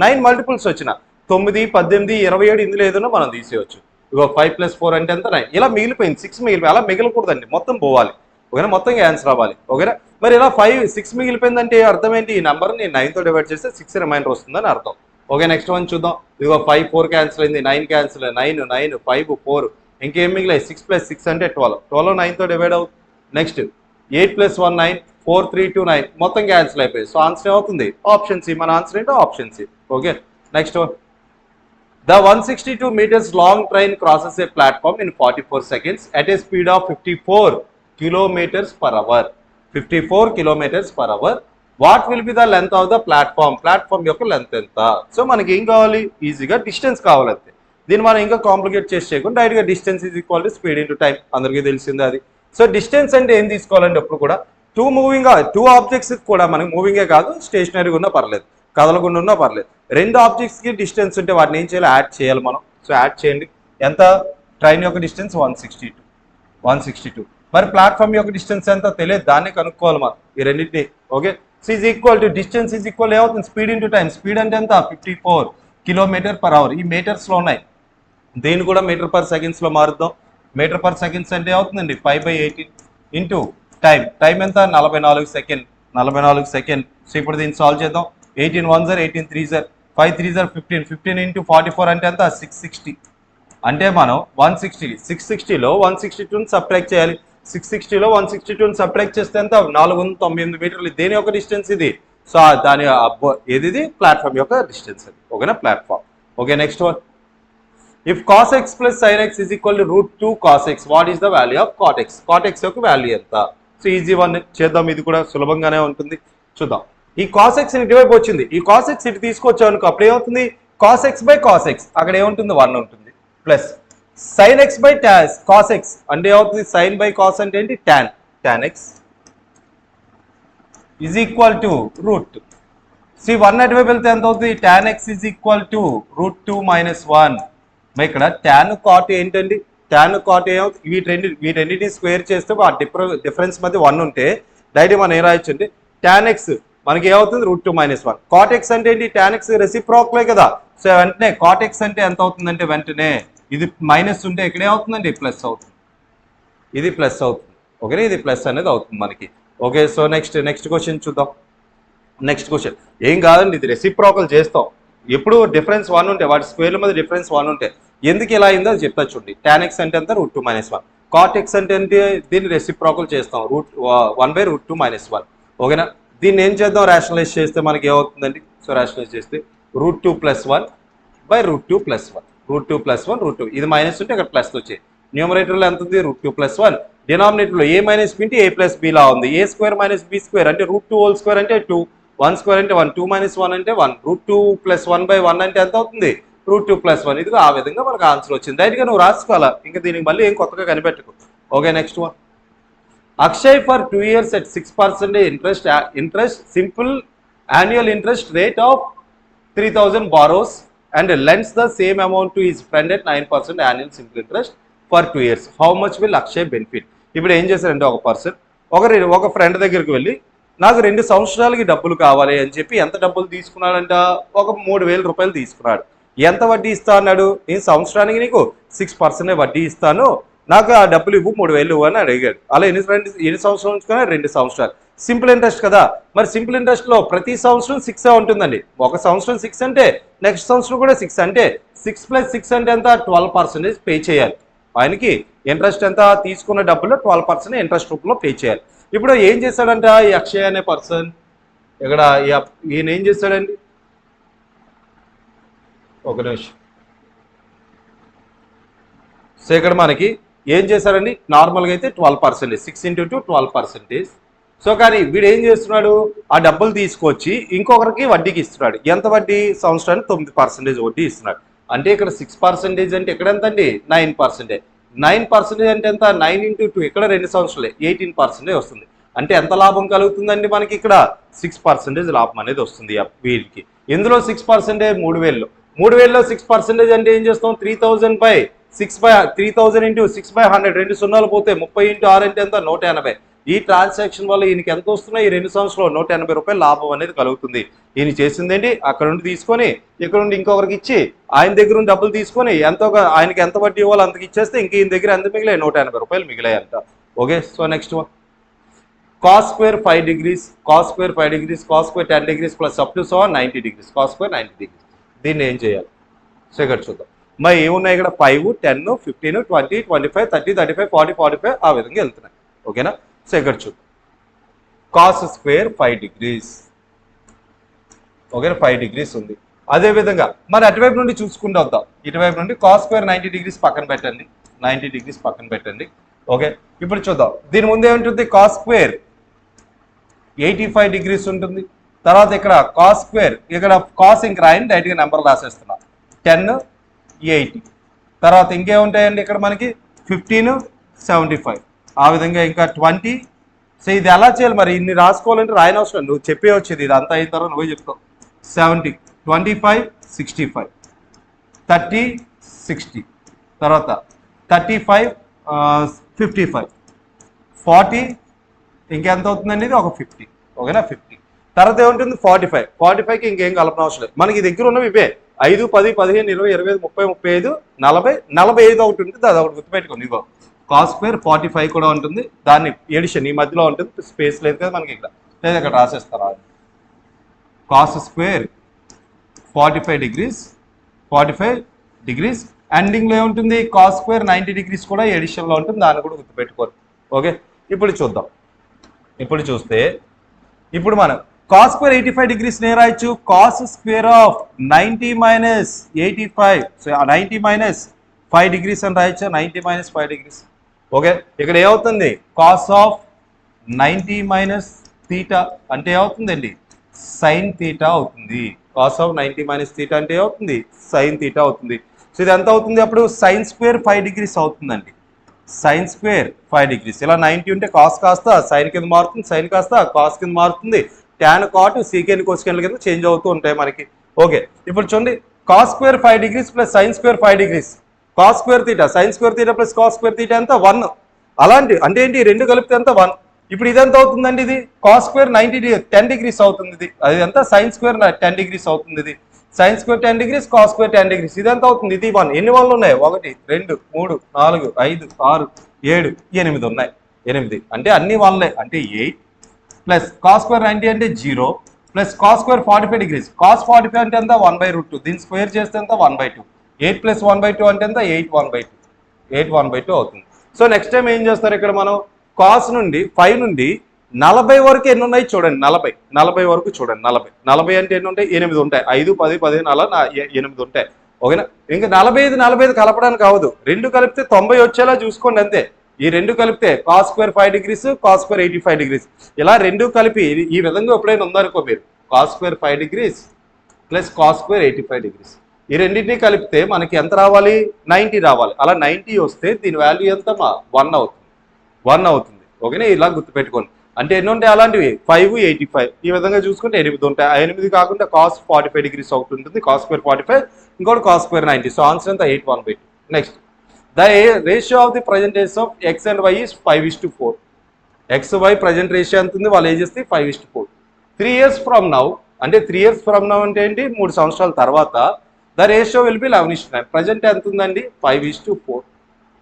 9 మల్టిపుల్స్ వచ్చినా 9, 18, 27 ఇందులో ఏదైనా మనం తీసేయచ్చు. ఇగో 5 + 4 అంటే ఎంత 9. ఇలా మిగిలిపోయింది 6 మిగిలిపోయి అలా మిగలకూడదండి, మొత్తం పోవాలి. ఓకేనా, మొత్తం ఆన్సర్ అవ్వాలి. ఓకేనా, మరి ఇలా 6 మిగిలిపోయిందంటే అర్థం ఏంటి? ఈ నెంబర్ నేను 9తో డివైడ్ చేస్తే 6 రిమైండర్ వస్తుందని అర్థం. ఓకే, నెక్స్ట్ వన్ చూద్దాం. ఇదిగో 5 4 క్యాన్సిల్ అయింది, 9 క్యాన్సిల్, 9 9 5 4, ఇంకేం మిగిలాయి? 6 + 6 అంటే 12, 12 9తో డివైడ్ అవుతుంది. నెక్స్ట్ 8 + 1 9, 4 3 2 9, మొత్తం క్యాన్సిల్ అయిపోయి. సో ఆన్సర్ ఏమవుతుంది? Option C. మన ఆన్సర్ ఏంటో option C. Okay, next one. The 162 meters long train crosses a platform in 44 seconds at a speed of 54 kilometers per hour. 54 kilometers per hour. What will be the length of the platform? Platform యొక్క length ఎంత? So మనకి ఏం కావాలి? ఈజీగా distance కావాలంతే. దీన్ని మనం ఇంకా complicate చేసి చేయకుండా డైరెక్ట్గా distance is equal to speed into time, అందరికీ తెలిసిందే అది. సో డిస్టెన్స్ అంటే ఏం తీసుకోవాలంటే అప్పుడు కూడా టూ ఆబ్జెక్ట్స్ కూడా మనకి మూవింగే కాదు, స్టేషనరీగా ఉన్నా పర్లేదు, కదలకుండా ఉన్నా పర్లేదు. రెండు ఆబ్జెక్ట్స్కి డిస్టెన్స్ ఉంటే వాటిని ఏం చేయాలి? యాడ్ చేయాలి మనం. సో యాడ్ చేయండి. ఎంత? ట్రైన్ యొక్క డిస్టెన్స్ 162. మరి ప్లాట్ఫామ్ యొక్క డిస్టెన్స్ ఎంత తెలియదు, దాన్ని కనుక్కోవాలి మనం ఈ రెండింటిని. Okay, so is equal to distance is equal ఏమవుతుంది? Speed into time. స్పీడ్ అంటే ఎంత? 54 km/h. ఈ మీటర్స్లో ఉన్నాయి, దీన్ని కూడా మీటర్ పర్ సెకండ్స్లో మారుద్దాం. మీటర్ పర్ సెకండ్స్ అంటే ఏమవుతుందండి? 5/18 ఇంటూ టైం. టైం ఎంత? 44 సెకండ్. 44 సెకండ్. సో ఇప్పుడు దీన్ని సాల్వ్ చేద్దాం. 18 1 0, 18 3 0, 5 3 0 15, 15 ఇంటూ 44 అంటే ఎంత? 660. అంటే మనం 660లో 162ని సబ్ట్రాక్ట్ చేయాలి. 660లో 162ని సబ్ట్రాక్ట్ చేస్తే ఎంత? 498 మీటర్లు. దేని యొక్క డిస్టెన్స్ ఇది? సో దాని ఏది? ప్లాట్ఫామ్ యొక్క డిస్టెన్స్ అది. ఓకేనా, platform. Okay, next one. If cos x plus sin x is equal to √2 cos x, what is the value of cot x? Cot x యొక్క వాల్యూ ఎంత? సో ఈజీ వన్ చేద్దాం, ఇది కూడా సులభంగానే ఉంటుంది. చూద్దాం. ఈ cos x ఇటువైపు వచ్చింది, ఈ cos x ఇటు తీసుకొచ్చావు అనుకో, అప్పుడు ఏమవుతుంది? cos x by cos x, అక్కడ ఏముంటుంది? 1 ఉంటుంది. Plus sin x by cos x అంటే ఏమవుతుంది? sin by cos అంటే ఏంటి? tan x is equal to √2. See 1 అటువైపు వెళ్తే ఎంత అవుతుంది? tan x is equal to √2 - 1. మరి ఇక్కడ tan cot ఏంటండి? tan cot వీటన్నిటిని స్క్వేర్ చేస్తే ఆ డిఫరెన్స్ మధ్య 1 ఉంటే డైరెక్ట్ మనం ఏం రాయొచ్చు అంటే tan x మనకి ఏమవుతుంది? √2 - 1. cot x అంటే ఏంటి? tan x రెసిప్రోకలే కదా. సో వెంటనే cot x అంటే ఎంత అవుతుందంటే వెంటనే ఇది మైనస్ ఉంటే ఇక్కడ ఏమవుతుందండి? ప్లస్ అవుతుంది. ఇది ప్లస్ అవుతుంది. ఓకే, ఇది ప్లస్ అనేది అవుతుంది మనకి. ఓకే, సో నెక్స్ట్ క్వశ్చన్ చూద్దాం. నెక్స్ట్ క్వశ్చన్ ఏం కాదండి, ఇది రెసిప్రోకల్ చేస్తాం. ఎప్పుడు డిఫరెన్స్ 1 ఉంటే, వాటి స్క్వేర్ల మధ్య డిఫరెన్స్ 1 ఉంటే ఎందుకు ఇలా అయిందో అది చెప్తా చూడండి. tan x అంటే ఎంత? √2 - 1. cot x అంటే ఏంటి? దీన్ని రెసిప్రోకల్ చేస్తాం, 1/√2 - 1. ఓకేనా, దీన్ని ఏం చేద్దాం? రేషనలైజ్ చేస్తే మనకి ఏమవుతుందండి? సో రేషనలైజ్ చేస్తే √2 + 1/√2 + 1, √2 + 1 √2. ఇది మైనస్ ఉంటే ఇక్కడ ప్లస్ వచ్చాయి. న్యూమరేటర్లో ఎంత ఉంది? √2 + 1. డినామినేటర్లో a - b అంటే a + b లా ఉంది. a² - b² అంటే √2² అంటే 2, 1² అంటే 1, 2 - 1 అంటే 1, √2 + 1/1 అంటే ఎంత అవుతుంది? √2 + 1. ఇదిగో ఆ విధంగా మనకు ఆన్సర్ వచ్చింది. డైరెక్ట్గా నువ్వు రాసుకోవాలా, ఇంకా దీనికి మళ్ళీ ఏం కొత్తగా కనిపెట్టుకో. Okay, next one. Akshay for 2 years at 6% interest, simple annual interest rate of 3,000 borrows and lends the same amount to his friend at 9% annual simple interest for 2 years. How much will Akshay benefit? ఇప్పుడు ఏం చేశారంటే ఒక person ఒక friend దగ్గరికి వెళ్ళి నాకు 2 సంవత్సరాలకి డబ్బులు కావాలి అని చెప్పి ఎంత డబ్బులు తీసుకున్నాడంట? ఒక 3,000 రూపాయలు తీసుకున్నాడు. ఎంత వడ్డీ ఇస్తా అన్నాడు? నేను సంవత్సరానికి నీకు 6% వడ్డీ ఇస్తాను, నాకు ఆ డబ్బులు ఇవ్వు, 3,000 ఇవ్వు అని అడిగాడు. అలా ఎన్ని సంవత్సరాలు ఉంచుకున్నా? 2 సంవత్సరాలు. సింపుల్ ఇంట్రెస్ట్ కదా. మరి సింపుల్ ఇంట్రెస్ట్లో ప్రతి సంవత్సరం 6 ఉంటుందండి. ఒక సంవత్సరం 6 అంటే నెక్స్ట్ సంవత్సరం కూడా 6 అంటే 6 + 6 అంటే ఎంత? 12% పే చేయాలి. ఆయనకి ఇంట్రెస్ట్ ఎంత? తీసుకున్న డబ్బుల్లో 12% ఇంట్రెస్ట్ రూపంలో పే చేయాలి. ఇప్పుడు ఏం చేశాడంట ఈ అక్షయ్ అనే పర్సన్? ఇక్కడ ఈయన ఏం చేశాడండి? ఒక నిమిషం. సో ఇక్కడ మనకి ఏం చేశారండి? నార్మల్గా అయితే 12%, 6 × 2 12%. సో కానీ వీడు ఏం చేస్తున్నాడు? ఆ డబ్బులు తీసుకొచ్చి ఇంకొకరికి వడ్డీకి ఇస్తున్నాడు. ఎంత వడ్డీ? సంవత్సరానికి 9% వడ్డీ ఇస్తున్నాడు. అంటే ఇక్కడ 6% అంటే ఇక్కడ ఎంత అండి? 9%. 9% అంటే ఎంత? 9 × 2 ఇక్కడ 2 సంవత్సరాలే 18% వస్తుంది. అంటే ఎంత లాభం కలుగుతుందండి మనకి? ఇక్కడ 6% లాభం అనేది వస్తుంది వీరికి. ఇందులో 6% 3,000లో 6% అంటే ఏం చేస్తాం? 3,000 × 6/100, 2 సున్నాలు పోతే 30 × 6 అంటే ఎంత? 180. ఈ ట్రాన్సాక్షన్ వల్ల ఈయనకి ఎంత వస్తున్నాయి, ఈ 2 సంవత్సరాలు 180 రూపాయలు లాభం అనేది కలుగుతుంది. ఈయన చేసిందేంటి, అక్కడ నుండి తీసుకొని ఇక్కడ నుండి ఇంకొకరికి ఇచ్చి ఆయన దగ్గర నుండి డబ్బులు తీసుకొని ఎంతో ఆయనకి ఎంత వడ్డీ ఇవ్వాలో అంతకు ఇచ్చేస్తే ఇంక ఈయన దగ్గర ఎంత మిగిలాయి, 180 రూపాయలు మిగిలాయి అంట. Okay, so next one cos square 5 degrees, cos square 5 degrees, cos square 10 degrees plus up to so on 90 degrees, cos square 90 degrees. దీన్ని ఏం చేయాలి, సో ఇక్కడ చూద్దాం. మరి ఏమున్నాయి ఇక్కడ 5, 10, 15, 20, 25, 30, 35, 40, 45 ఆ విధంగా వెళ్తున్నాయి. ఓకేనా, సో ఇక్కడ చూద్దాం. cos square 5 degrees, ఓకేనా, 5 degrees ఉంది. అదేవిధంగా మరి అటువైపు నుండి చూసుకుంటూ వద్దాం. ఇటువైపు నుండి cos square 90 degrees పక్కన పెట్టండి, 90 degrees పక్కన పెట్టండి. ఓకే, ఇప్పుడు చూద్దాం. దీని ముందు ఏముంటుంది, cos square 85 degrees ఉంటుంది. తర్వాత ఇక్కడ cos square, ఇక్కడ cos ఇంక రాయండి, డైరెక్ట్గా నెంబర్ రాసేస్తున్నా, 10, 80. తర్వాత ఇంకేముంటాయండి ఇక్కడ మనకి 15, 75 ఆ విధంగా ఇంకా 20. సో ఇది ఎలా చేయాలి మరి, ఇన్ని రాసుకోవాలంటే రాయని అవసరం, నువ్వు చెప్పే వచ్చేది ఇది అంతా అయిన తర్వాత నువ్వే చెప్తావు. 70, 25, 65, 30, 60, తర్వాత 35, 55, 40, ఇంకెంత అవుతుందండి ఇది ఒక 50. ఓకేనా, 50. తర్వాత ఏముంటుంది 45, 45కి ఇంకేం కలపన అవసరం లేదు. మనకి దగ్గర ఉన్నవి ఇవే 5, 10, 15, 20, 25, 30, 35, 40, 45 ఒకటి ఉంటుంది, అది ఒకటి గుర్తుపెట్టుకోండి. ఇగో cos square 45 కూడా ఉంటుంది, దాన్ని ఎడిషన్ ఈ మధ్యలో ఉంటుంది, స్పేస్ లేదు కదా మనకి ఇక్కడ, లేదా ఇక్కడ రాసేస్తారా. cos square 45 degrees, 45 degrees ఎండింగ్లో ఏముంటుంది, cos square 90 degrees కూడా ఎడిషన్లో ఉంటుంది, దాన్ని కూడా గుర్తుపెట్టుకోండి. ఓకే, ఇప్పుడు చూద్దాం. ఇప్పుడు చూస్తే ఇప్పుడు మనం cos square 85 degrees నే రాయొచ్చు, cos square of 90 minus 85, so 90 minus 5 degrees అని రాయొచ్చు, 90 minus 5 degrees. ఓకే, ఇక్కడ ఏమవుతుంది, cos of 90 minus theta అంటే ఏమవుతుందండి, sin theta అవుతుంది. cos of 90 minus theta అంటే ఏమవుతుంది, sin theta అవుతుంది. సో ఇది ఎంత అవుతుంది, అప్పుడు sin square 5 degrees అవుతుందండి, sin square 5 degrees. ఇలా 90 ఉంటే cos కాస్త sin కింద మారుతుంది, sin కాస్త cos కింద మారుతుంది, tan cot secant cosecant కింద చేంజ్ అవుతూ ఉంటాయి మనకి. ఓకే, ఇప్పుడు చూడండి, cos square 5 degrees plus sin square 5 degrees, cos square theta, sin square theta plus cos square theta ఎంత 1. అలాంటి అంటే ఏంటి, రెండు కలిపితే ఎంత 1. ఇప్పుడు ఇది ఎంత అవుతుందండి, ఇది cos square 10 degrees అవుతుంది, ఇది అది ఎంత sin square 10 degrees అవుతుంది, ఇది sin square 10 degrees, cos square 10 degrees. ఇది ఎంత అవుతుంది, ఇది 1. ఎన్ని 1లు ఉన్నాయి, 1, 2, 3, 4, 5, 6, 7, 8 ఉన్నాయి, 8 అంటే అన్ని 1లే, అంటే 8 ప్లస్ cos square 90 అంటే 0 plus cos square 45 degrees, cos 45 అంటే ఎంత 1/√2, దీన్ని స్క్వేర్ చేస్తే ఎంత 1/2, 8 ప్లస్ 1/2 అంటే ఎంత 8 1/2, 8 1/2 అవుతుంది. సో నెక్స్ట్ టైం ఏం చేస్తారు, ఇక్కడ మనం cos నుండి 5 నుండి 40 వరకు ఎన్ని ఉన్నాయి చూడండి, 40 వరకు చూడండి, 40 అంటే ఎన్ని ఉంటాయి, 8 ఉంటాయి, 5, 10, 15 అలా 8 ఉంటాయి. ఓకేనా, ఇంకా 45 కలపడానికి అవ్వదు, రెండు కలిపితే 90 వచ్చేలా చూసుకోండి అంతే. ఈ రెండు కలిపితే cos square 5 degrees, cos square 85 degrees, ఇలా రెండు కలిపి ఈ విధంగా ఎప్పుడైనా ఉందనుకో మీరు, cos square 5 degrees plus cos square 85 degrees, ఈ రెండింటినీ కలిపితే మనకి ఎంత రావాలి, 90 రావాలి. అలా 90 వస్తే దీని వాల్యూ ఎంత 1 అవుతుంది. ఓకేనా, ఇలా గుర్తుపెట్టుకోండి. అంటే ఎన్ని ఉంటాయి అలాంటివి, 5, 85 ఈ విధంగా చూసుకుంటే 8 ఉంటాయి. ఆ 8 కాకుండా cos 45 degrees ఒకటి ఉంటుంది, cos square 45, ఇంకోటి cos square 90. సో ఆన్సర్ ఎంత 8 1/2. Next, the ratio of the present age of x and y is 5:4. x y present ratio ఎంత ఉంది, వాళ్ళ ఏజ్ 5:4. 3 years from now అంటే 3 years from now అంటే ఏంటి, 3 సంవత్సరాల తర్వాత the ratio will be 11:9. Present ఎంత ఉందండి, 5:4.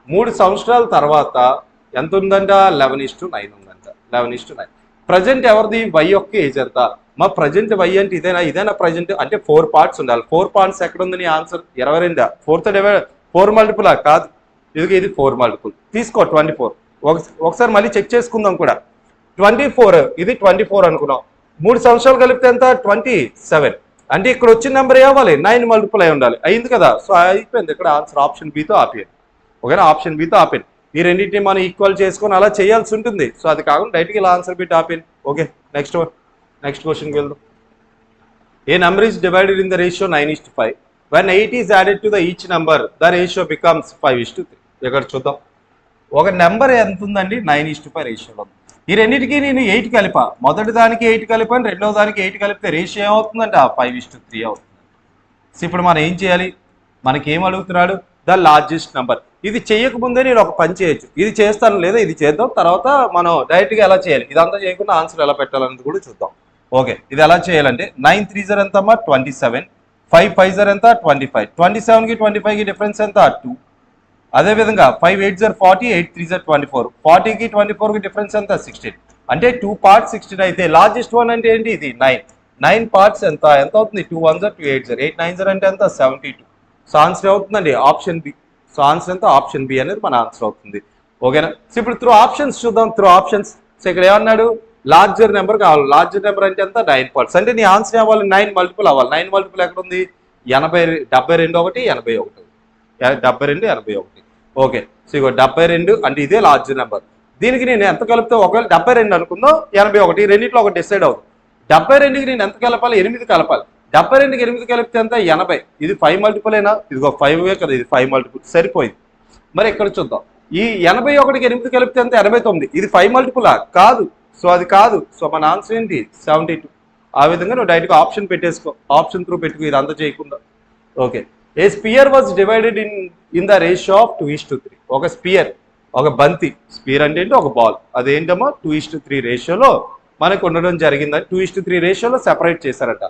3 సంవత్సరాల తర్వాత ఎంత ఉందంట, 11:9 ఉందంట, 11:9. ప్రజెంట్ ఎవరిది, y యొక్క ఏజ్ ఎంత, మా ప్రజెంట్ y అంటే ఇదేనా ప్రజెంట్ అంటే 4 parts ఉండాలి. 4 parts ఎక్కడ ఉంది నీ ఆన్సర్, 22. 4 మల్టిపుల్ కాదు, ఇది 4 మల్టిపుల్ తీసుకో, 24. ఒకసారి మళ్ళీ చెక్ చేసుకుందాం కూడా, 24 ఇది 24 అనుకున్నాం, 3 సంవత్సరాలు కలిపితే ఎంత 27. అంటే ఇక్కడ వచ్చిన నెంబర్ ఏమవ్వాలి, 9 మల్టిపుల్ అయి ఉండాలి, అయింది కదా. సో అయిపోయింది, ఇక్కడ ఆన్సర్ ఆప్షన్ బితో ఆపేయండి. ఓకేనా, ఆప్షన్ బితో ఆపేయండి. ఈ రెండింటిని మనం ఈక్వల్ చేసుకొని అలా చేయాల్సి ఉంటుంది. సో అది కాకుండా డైరెక్ట్గా ఇలా ఆన్సర్ బిట్ ఆపేయండి. ఓకే, నెక్స్ట్ క్వశ్చన్కి వెళ్దాం. A number is divided in the ratio 9:5. when 8 is added to the each number the ratio becomes 5:3. ఇక్కడ చూద్దాం, ఒక నెంబర్ ఎంత ఉందండి, 9:5 రేషియోలో. ఈ రెండింటికి నేను 8 కలిపా, మొదటి దానికి 8 కలిపాను, రెండవ దానికి 8 కలిపితే రేషియో ఏమవుతుందంటే 5:3 అవుతుంది. సో ఇప్పుడు మనం ఏం చేయాలి, మనకి ఏం అడుగుతున్నాడు, ద లార్జెస్ట్ నెంబర్. ఇది చేయకముందే నేను ఒక పని చేయొచ్చు, ఇది చేస్తాను లేదా ఇది చేద్దాం, తర్వాత మనం డైరెక్ట్గా ఎలా చేయాలి, ఇదంతా చేయకుండా ఆన్సర్ ఎలా పెట్టాలనేది కూడా చూద్దాం. ఓకే, ఇది ఎలా చేయాలంటే 9 3 జర్ ఎంత అమ్మా 27, 5 5 జర్ ఎంత 25, 27కి 25కి డిఫరెన్స్ ఎంత 2. అదేవిధంగా 5 8 జర్ 40, 8 3 జర్ 24, 40కి 24కి డిఫరెన్స్ ఎంత 16. అంటే 2 పార్ట్స్ 16 అయితే లార్జెస్ట్ వన్ అంటే ఏంటి ఇది 9 పార్ట్స్ ఎంత అవుతుంది 2 1 జర్ 2 8 జర్ 8 9 జర్ అంటే ఎంత 72. సో ఆన్సర్ అవుతుందండి ఆప్షన్ బి. సో ఆన్సర్ ఎంత ఆప్షన్ బి అనేది మన ఆన్సర్ అవుతుంది. ఓకేనా. సో ఇప్పుడు త్రూ ఆప్షన్స్ చూద్దాం. త్రూ ఆప్షన్స్ సో ఇక్కడ ఏమన్నాడు లార్జర్ నెంబర్ కావాలి. లార్జర్ నెంబర్ అంటే ఎంత 9 పార్ట్స్. అంటే నీ ఆన్సర్ అవ్వాలి 9 మల్టిపుల్ అవ్వాలి. 9 మల్టిపుల్ ఎక్కడ ఉంది 72 ఒకటి 81 72 81. ఓకే, సో ఇగో 72 అంటే ఇదే లార్జర్ నెంబర్. దీనికి నేను ఎంత కలిపితే ఒకవేళ 72 అనుకుందాం 81 రెండింటిలో ఒకటి డిసైడ్ అవుతుంది. 72కి నేను ఎంత కలపాలి 8 కలపాలి. 72కి 8 కలిపితే ఎంత 80. ఇది 5 మల్టిపుల్ అయినా ఇదిగో 5 కదా, ఇది 5 మల్టిపుల్ సరిపోయింది. మరి ఇక్కడ చూద్దాం ఈ 81కి 8 కలిపితే ఎంత 89. ఇది 5 మల్టిపులా కాదు, సో అది కాదు. సో మన ఆన్సర్ ఏంటి 72. ఆ విధంగా నువ్వు డైరెక్ట్గా ఆప్షన్ పెట్టేసుకో, ఆప్షన్ త్రూ పెట్టుకో ఇది అంతా చేయకుండా. Okay, A spear was divided in the ratio of 2:3. ఒక స్పియర్ ఒక బంతి, స్పియర్ అంటే ఏంటి ఒక బాల్, అదేంటమ్మా 2:3 రేషియోలో మనకు ఉండడం జరిగిందని 2:3 రేషియోలో సెపరేట్ చేశారట.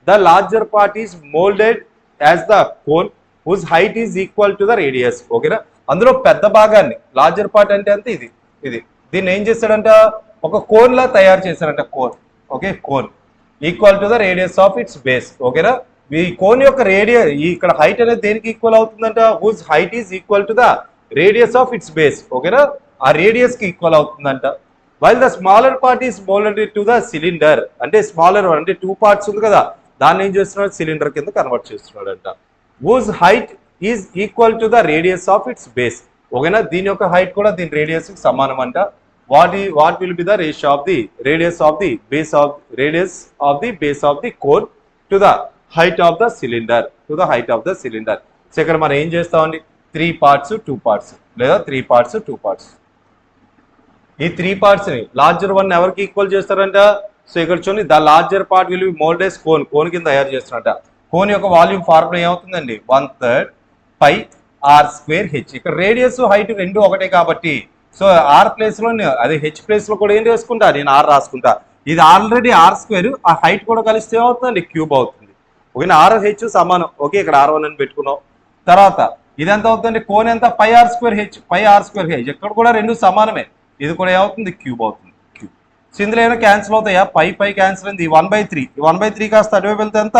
The larger part is moulded as the cone whose height is equal to the radius. ఓకేనా. అందులో పెద్ద భాగాన్ని లార్జర్ పార్ట్ అంటే అంతే ఇది దీన్ని ఏం చేశాడంట ఒక కోన్ లా తయారు చేశారంట. Cone, okay, cone equal to the radius of its base. ఓకేనా. ఈ కోన్ యొక్క రేడియస్ ఇక్కడ హైట్ అనేది దేనికి ఈక్వల్ అవుతుందంట whose height is equal to the radius of its base. ఓకేనా, ఆ రేడియస్ కి ఈక్వల్ అవుతుందంట. While the smaller part is moulded to the cylinder. అంటే స్మాలర్ అంటే 2 పార్ట్స్ ఉంది కదా, దాన్ని ఏం చేస్తున్నాడు సిలిండర్ కింద కన్వర్ట్ చేస్తున్నాడు అంట. Whose height is equal to the radius of its base. ఓకేనా, దీని యొక్క హైట్ కూడా దీని రేడియస్ కి సమానం అంట. What will be the ratio of the radius of the base of radius of the base of the cone to the height of the cylinder so ఇక్కడ మనం ఏం చేస్తామండి 3 పార్ట్స్ 2 పార్ట్స్ లేదా 3 పార్ట్స్ 2 పార్ట్స్. ఈ 3 parts ని larger one ఎవరికి equal చేస్తారంట. So ఇక్కడ చూడండి the larger part will be moulded cone కింద తయారు చేస్తారంట. కోన్ యొక్క వాల్యూమ్ ఫార్ములా ఏమవుతుందండి 1/3 పై r స్క్వేర్ హెచ్. ఇక్కడ రేడియస్ హైట్ రెండు ఒకటే కాబట్టి సో ఆర్ ప్లేస్ లో అదే హెచ్ ప్లేస్ లో కూడా ఏం చేసుకుంటా నేను ఆర్ రాసుకుంటా. ఇది ఆల్రెడీ ఆర్ స్క్వేర్, ఆ హైట్ కూడా కలిస్తే ఏమవుతుందండి క్యూబ్ అవుతుంది. ఓకేనా, ఆర్ హెచ్ సమానం. ఓకే, ఇక్కడ R1 అని పెట్టుకున్నాం. తర్వాత ఇది ఎంత అవుతుంది కోన్ ఎంత పై ఆర్ స్క్వేర్ హెచ్ ఇక్కడ కూడా రెండు సమానమే. ఇది కూడా ఏమవుతుంది క్యూబ్ అవుతుంది. క్యూబ్. సో ఇందులో ఏమైనా క్యాన్సిల్ అవుతాయా పై క్యాన్సిల్ అయింది 1/3. 1/3 కాస్త అటువైపు వెళ్తే ఎంత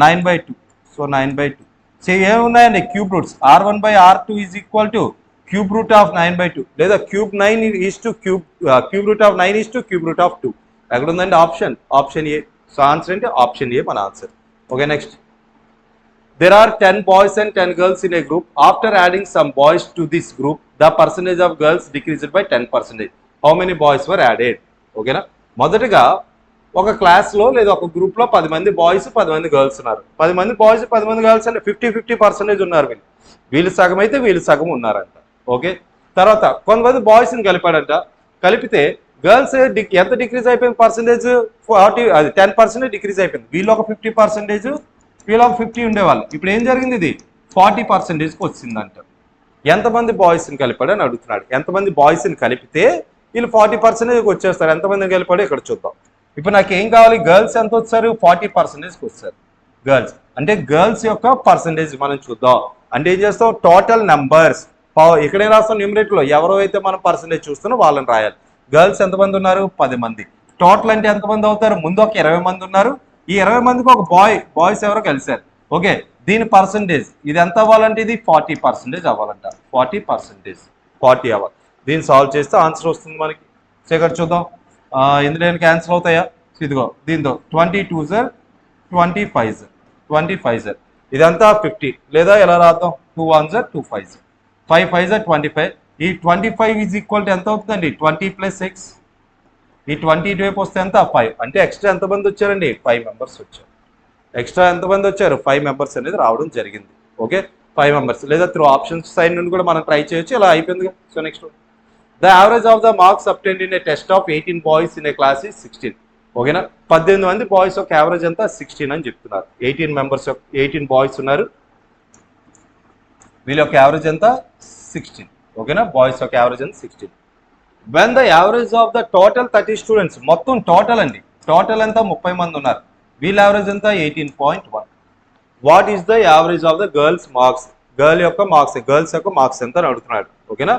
9/2. సో 9/2. సో ఏమున్నాయండి cube roots R1/R2 is equal to cube root of 9/2 లేదా cube root of 9 is to cube root of 2. ఎక్కడ ఉందండి ఆప్షన్ ఏ. సో ఆన్సర్ అంటే ఆప్షన్ ఏ మన answer. Okay, next. There are 10 boys and 10 girls in a group. After adding some boys to this group, the percentage of girls decreased by 10%. How many boys were added? ఓకేనా, మొదటగా ఒక క్లాస్లో లేదా ఒక గ్రూప్లో 10 మంది boys 10 మంది గర్ల్స్ ఉన్నారు. 10 మంది బాయ్స్ 10 మంది గర్ల్స్ అంటే 50-50% ఉన్నారు. వీళ్ళు సగం అయితే వీళ్ళు సగం ఉన్నారంట. ఓకే, తర్వాత కొంతమంది బాయ్స్ని కలిపాడంట. కలిపితే గర్ల్స్ ఎంత డిక్రీజ్ అయిపోయింది పర్సెంటేజ్ 10% డిక్రీజ్ అయిపోయింది. వీళ్ళు ఒక 50%, వీళ్ళు ఒక 50 ఉండేవాళ్ళు. ఇప్పుడు ఏం జరిగింది ఇది 40%కి వచ్చిందంట. ఎంతమంది బాయ్స్ని కలిపాడు అని అడుగుతున్నాడు. ఎంతమంది బాయ్స్ని కలిపితే వీళ్ళు 40%కి వచ్చేస్తారు. ఎంతమందిని కలిపాడో ఇక్కడ చూద్దాం. ఇప్పుడు నాకు ఏం కావాలి గర్ల్స్ ఎంత వచ్చారు 40%కి వచ్చారు. గర్ల్స్ అంటే గర్ల్స్ యొక్క పర్సంటేజ్ మనం చూద్దాం. అంటే ఏం చేస్తాం టోటల్ నెంబర్స్ ఇక్కడే రాస్తాం న్యూమరేటర్లో ఎవరో అయితే మనం పర్సంటేజ్ చూస్తున్నాం వాళ్ళని రాయాలి. గర్ల్స్ ఎంతమంది ఉన్నారు 10 మంది. టోటల్ అంటే ఎంతమంది అవుతారు ముందు ఒక 20 మంది ఉన్నారు. ఈ 20 మందికి ఒక బాయ్స్ ఎవరో కలిశారు. ఓకే, దీని పర్సంటేజ్ ఇది ఎంత అవ్వాలంటే ఇది 40% అవ్వాలంట. 40% అవ్వాలి. దీన్ని సాల్వ్ చేస్తే ఆన్సర్ వస్తుంది మనకి. సో ఇక్కడ చూద్దాం ఇందులో క్యాన్సిల్ అవుతాయా. ఇదిగో దీంతో 22 సార్ 25 సార్ 25 సార్ ఇదంతా 50 లేదా ఎలా రాద్దాం 2 1 సార్ 2 5 సార్ 5 5 సార్ 25. ఈ 25 ఈజ్ ఈక్వల్ టు ఎంత అవుతుందండి 20 + 6. ఈ 20 ఇటువైపు వస్తే ఎంత 5. అంటే ఎక్స్ట్రా ఎంతమంది వచ్చారండి 5 మెంబర్స్ వచ్చారు. ఎక్స్ట్రా ఎంతమంది వచ్చారు 5 మెంబర్స్ అనేది రావడం జరిగింది. ఓకే, 5 మెంబర్స్ లేదా త్రూ ఆప్షన్స్ సైడ్ నుండి కూడా మనం ట్రై చేయొచ్చు. ఇలా అయిపోయింది. So next the average of the marks obtained in a test of 18 boys in a class is 16. ఓకేనా, 18 మంది బాయ్స్ యొక్క యావరేజ్ అంతా 16 అని చెప్తున్నారు. 18 మెంబర్స్ 18 బాయ్స్ ఉన్నారు. వీళ్ళ యొక్క యావరేజ్ ఎంత 16. ఓకేనా, బాయ్స్ యొక్క యావరేజ్ అంతా 16. When the average of the total 30 students, మొత్తం టోటల్ అండి, టోటల్ అంతా 30 మంది ఉన్నారు, వీళ్ళ యావరేజ్ అంతా 18.1. What is the average of the girls marks, girls యొక్క మార్క్స్ ఎంత అని అడుగుతున్నాడు. ఓకేనా,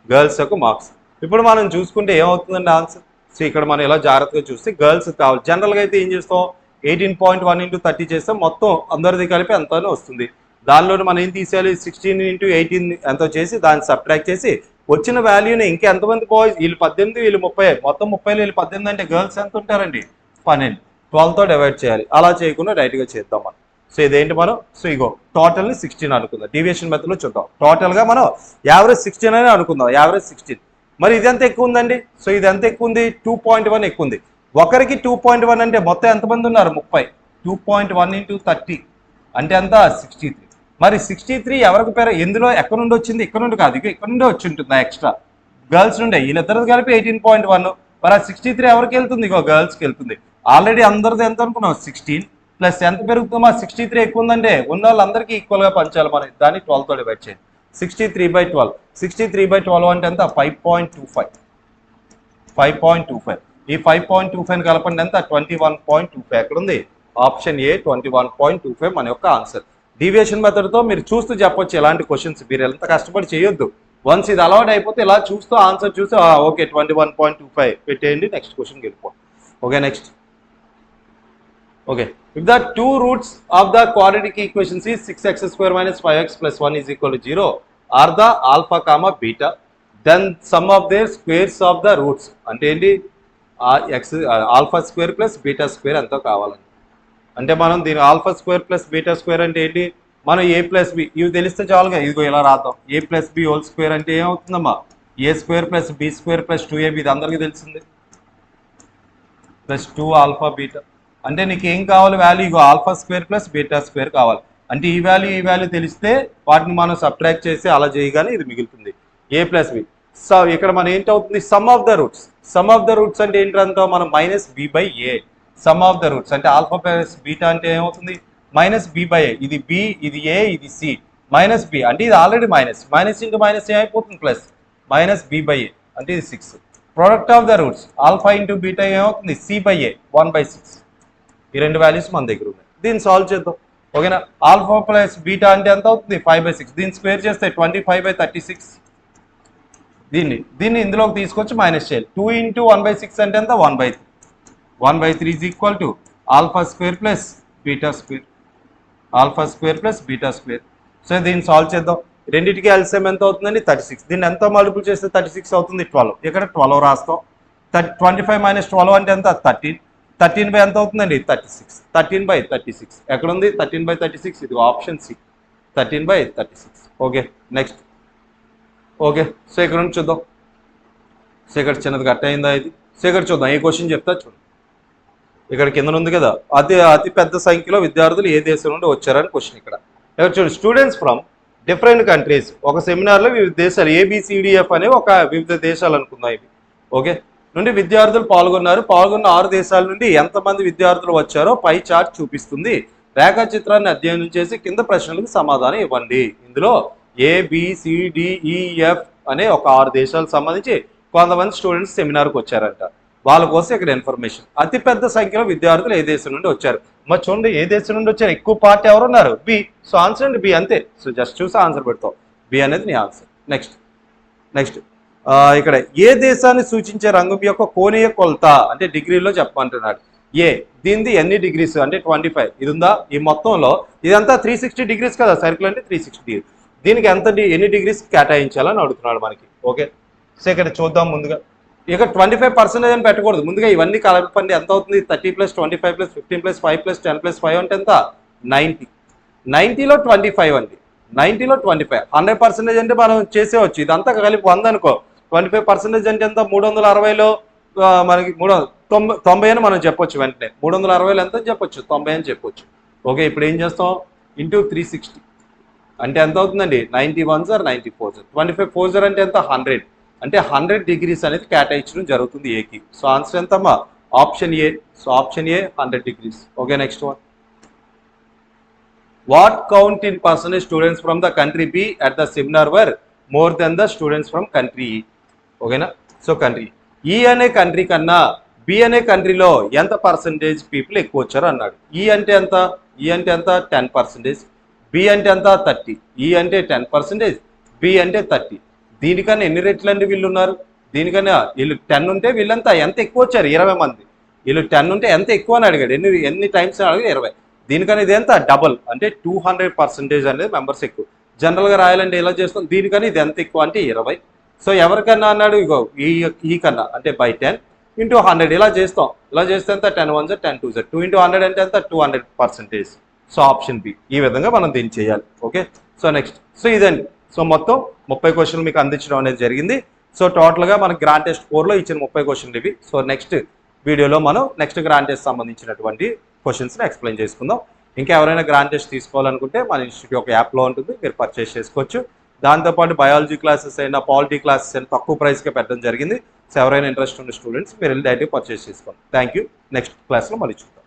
గర్ల్స్ యొక్క మార్క్స్. ఇప్పుడు మనం చూసుకుంటే ఏమవుతుందండి ఆన్సర్. సో ఇక్కడ మనం ఇలా జాగ్రత్తగా చూస్తే గర్ల్స్ కావాలి. జనరల్గా అయితే ఏం చేస్తాం, 18.1 into 30 చేస్తాం, మొత్తం అందరిది కలిపి ఎంతనే వస్తుంది. దానిలో మనం ఏం తీసేయాలి, 16 into 18 ఎంతో చేసి దాన్ని సబ్ట్రాక్ట్ చేసి వచ్చిన వాల్యూని ఇంకా ఎంతమంది బాయ్స్, వీళ్ళు 18 వీళ్ళు 30, మొత్తం 30 వీళ్ళు 18 అంటే గర్ల్స్ ఎంత ఉంటారండి 12, 12తో డివైడ్ చేయాలి. అలా చేయకుండా డైరెక్ట్గా చేద్దాం మనం. సో ఇదేంటి మనం, సో ఇగో టోటల్ని 16 అనుకుందాం, డీవియేషన్ మెథడ్లో చూద్దాం. టోటల్గా మనం యావరేజ్ 16 అని అనుకుందాం, యావరేజ్ 16. మరి ఇది ఎంత ఎక్కువ ఉందండి, సో ఇది ఎంత ఎక్కువ ఉంది, 2.1 ఎక్కువ ఉంది. ఒకరికి 2.1 అంటే మొత్తం ఎంతమంది ఉన్నారు 30, 2.1 into 30 అంటే ఎంత 63. మరి 63 ఎవరికి పేరు, ఎందులో ఎక్కడ నుండి వచ్చింది, ఇక్కడ నుండి కాదు, ఇక్కడ నుండి వచ్చి ఉంటుంది ఎక్స్ట్రా గర్ల్స్ నుండి, వీళ్ళిద్దరు కలిపి 18.1. మరి ఆ 63 ఎవరికి వెళ్తుంది, ఇగో గర్ల్స్కి వెళ్తుంది. ఆల్రెడీ అందరిది ఎంత అనుకున్నాం 16 ప్లస్ ఎంత పెరుగుతుందో, 63 ఎక్కువ ఉందంటే ఉన్న వాళ్ళందరికీ ఈక్వల్గా పంచాలి మనం, దాన్ని 12తో డివైడ్ చేయండి. 63/12, 63/12 అంటే ఎంత 5.25, 5.25. ఈ 5.25 కలపండి ఎంత 21.25. ఎక్కడ ఉంది, ఆప్షన్ ఏ 21.25 మన యొక్క ఆన్సర్. డీవియేషన్ మెథడ్తో మీరు చూస్తూ చెప్పొచ్చు ఎలాంటి క్వశ్చన్స్, మీరు ఎంత కష్టపడి చేయొద్దు. వన్స్ ఇది అలవాటు అయిపోతే ఇలా చూస్తూ ఆన్సర్ చూసి ఓకే 21.25 పెట్టేయండి, నెక్స్ట్ క్వశ్చన్కి వెళ్ళిపోండి. Okay, next. Okay, if the two roots of the quadratic equations is 6x square minus 5x plus 1 is equal to 0 are the alpha comma beta, then sum of their squares of the roots అంటే ఏంటి, alpha square plus beta square ఎంతో కావాలండి. అంటే మనం దీని alpha square plus beta square అంటే ఏంటి, మనం ఏ ప్లస్ బి ఇవి తెలిస్తే చాలుగా, ఇదిగో ఇలా రాద్దాం. A plus b whole square అంటే ఏమవుతుందమ్మా, a square plus b square plus 2ab, ఇది అందరికీ తెలిసింది, ప్లస్ 2 ఆల్ఫా బీటా. అంటే నీకు ఏం కావాలి వాల్యూ, ఇగో alpha square plus beta square కావాలి. అంటే ఈ వాల్యూ తెలిస్తే వాటిని మనం సబ్ట్రాక్ట్ చేసి అలా చేయగానే ఇది మిగులుతుంది, ఏ ప్లస్ బి. సో ఇక్కడ మనం ఏంటవుతుంది, సమ్ ఆఫ్ ద రూట్స్ అంటే ఏంటంటే మనం -b/a, some of the roots అంటే ఆల్ఫా ప్లస్ బీటా అంటే ఏమవుతుంది -b/a, ఇది బి, ఇది ఏ, ఇది సి, -b అంటే ఇది ఆల్రెడీ మైనస్ ఇంటూ మైనస్ ఏమైపోతుంది ప్లస్, -b/a అంటే ఇది 6. Product of the roots alpha into beta ఏమవుతుంది c/a 1/6. ఈ రెండు వాల్యూస్ మన దగ్గర ఉన్నాయి, దీన్ని సాల్వ్ చేద్దాం. ఓకేనా, ఆల్ఫా ప్లస్ బీటా అంటే ఎంత అవుతుంది 5/6, దీన్ని స్క్వేర్ చేస్తే 25/36. దీన్ని ఇందులోకి తీసుకొచ్చి మైనస్ చేయాలి. 2 into 1/6 అంటే ఎంత 1/3. 1/3 is equal to alpha square plus beta square, alpha square plus beta square. So దీన్ని సాల్వ్ చేద్దాం. రెండింటికి ఎల్సిఎం ఎంత అవుతుందండి 36. దీన్ని ఎంత మల్టిపుల్ చేస్తే 36 అవుతుంది 12. ఇక్కడ 12 రాస్తాం. 25 - 12 అంటే ఎంత 13. 13 ఎంత అవుతుందండి 36. 13/36 ఎక్కడ ఉంది 13/36, ఇది option C 13/36. Okay, next. Okay, so ఇక్కడ నుంచి చూద్దాం. సో ఇక్కడ చిన్నది కట్ అయిందా ఇది. సో ఇక్కడ చూద్దాం, ఏ క్వశ్చన్ చెప్తా చూడండి. ఇక్కడ కింద ఉంది కదా, అతి పెద్ద సంఖ్యలో విద్యార్థులు ఏ దేశం నుండి వచ్చారని క్వశ్చన్. ఇక్కడ చూడండి, స్టూడెంట్స్ ఫ్రమ్ డిఫరెంట్ కంట్రీస్, ఒక సెమినార్లో వివిధ దేశాలు ABCDF అనే ఒక వివిధ దేశాలు అనుకుందాం ఇవి. ఓకే, నుండి విద్యార్థులు పాల్గొన్న 6 దేశాల నుండి ఎంతమంది విద్యార్థులు వచ్చారో పై చార్ట్ చూపిస్తుంది. రేఖాచిత్రాన్ని అధ్యయనం చేసి కింద ప్రశ్నలకు సమాధానం ఇవ్వండి. ఇందులో ABCDEF అనే ఒక 6 దేశాలకు సంబంధించి కొంతమంది స్టూడెంట్స్ సెమినార్కి వచ్చారంట. వాళ్ళ కోసం ఇక్కడ ఇన్ఫర్మేషన్. అతిపెద్ద సంఖ్యలో విద్యార్థులు ఏ దేశం నుండి వచ్చారు. మరి చూడండి, ఏ దేశం నుండి వచ్చారు, ఎక్కువ పార్టీ ఎవరున్నారు బి. సో ఆన్సర్ అండి బి, అంతే. సో జస్ట్ చూసి ఆన్సర్ పెడతావు, బి అనేది నీ ఆన్సర్. నెక్స్ట్ ఇక్కడ ఏ దేశాన్ని సూచించే రంగం యొక్క కోణీయ కొలత అంటే డిగ్రీలో చెప్పమంటున్నాడు. దీనిది ఎన్ని డిగ్రీస్ అంటే 25. ఇది ఉందా, ఈ మొత్తంలో ఇదంతా 360 డిగ్రీస్ కదా, సర్కిల్ అంటే 360 డిగ్రీస్. దీనికి ఎన్ని డిగ్రీస్ కేటాయించాలని అడుగుతున్నాడు మనకి. ఓకే, సో ఇక్కడ చూద్దాం. ముందుగా ఇక్కడ 25% అని పెట్టకూడదు, ముందుగా ఇవన్నీ కలపండి. ఎంత అవుతుంది 30 + 25 + 15 + 5 + 10 + 5 అంటే ఎంత 90. 90లో 25 అండి, 90లో 25. 100% అంటే మనం చేసేవచ్చు. ఇదంతా కలిపి 100 అనుకో, 25% అంటే ఎంత 360లో మనకి 90 అని మనం చెప్పొచ్చు. వెంటనే 360లో ఎంత చెప్పొచ్చు 90 అని చెప్పొచ్చు. ఓకే, ఇప్పుడు ఏం చేస్తాం ఇంటూ 360 అంటే ఎంత అవుతుందండి 90 1s are 90 4s. 25 4s అంటే ఎంత 100. అంటే 100 డిగ్రీస్ అనేది కేటాయించడం జరుగుతుంది ఏకి. సో ఆన్సర్ ఎంతమ్మా option A. So option A 100 degrees. Okay, next one. What count in percentage students from the country be at the seminar were more than the students from country ఈ. ఓకేనా? So country ఈ అనే country కన్నా B అనే కంట్రీలో ఎంత percentage people ఎక్కువ వచ్చారు అన్నాడు. ఈ అంటే ఎంత? 10%. బి అంటే ఎంత? 30. ఈ అంటే 10%, బి అంటే 30. దీనికన్నా ఎన్ని రెట్లు అండి వీళ్ళు ఉన్నారు? దీనికన్నా వీళ్ళు 10 ఉంటే వీళ్ళంతా ఎంత ఎక్కువ వచ్చారు? 20 మంది. వీళ్ళు 10 ఉంటే ఎంత ఎక్కువ అని అడిగాడు. ఎన్ని టైమ్స్ అడిగాడు? 20. దీనికన్నా ఇది ఎంత? డబల్, అంటే 200% అనేది మెంబర్స్ ఎక్కువ. జనరల్గా రాయాలంటే ఎలా చేస్తాం? దీనికన్నా ఇది ఎంత ఎక్కువ అంటే 20. సో ఎవరికన్నా అన్నాడు? ఇగో ఈ కన్నా అంటే బై 10 ఇంటూ 100 ఇలా చేస్తాం. ఇలా చేస్తే ఎంత? 10 1 10 2 2 ఇంటూ 100 అంటే ఎంత? 200%. So option B. ఈ విధంగా మనం దీన్ని చేయాలి. Okay, so next. సో ఇదండి. సో మొత్తం 30 క్వశ్చన్లు మీకు అందించడం అనేది జరిగింది. సో టోటల్గా మనకి గ్రాండ్ టెస్ట్ 4లో ఇచ్చిన 30 క్వశ్చన్లు ఇవి. సో నెక్స్ట్ వీడియోలో మనం నెక్స్ట్ గ్రాండ్ టెస్ట్ సంబంధించినటువంటి క్వశ్చన్స్ని ఎక్స్ప్లెయిన్ చేసుకుందాం. ఇంకా ఎవరైనా గ్రాండ్ టెస్ట్ తీసుకోవాలనుకుంటే మన ఇన్స్టిట్యూట్ ఒక యాప్లో ఉంటుంది, మీరు పర్చేస్ చేసుకోవచ్చు. దాంతోపాటు బయాలజీ క్లాసెస్ అయినా పాలిటీ క్లాసెస్ అయినా తక్కువ ప్రైస్కే పెట్టడం జరిగింది. సో ఎవరైనా ఇంట్రెస్ట్ ఉన్న స్టూడెంట్స్ మీరు వెళ్ళి డైరెక్ట్గా పర్చేస్ చేసుకోండి. Thank you. నెక్స్ట్ క్లాస్లో మళ్ళీ చూద్దాం.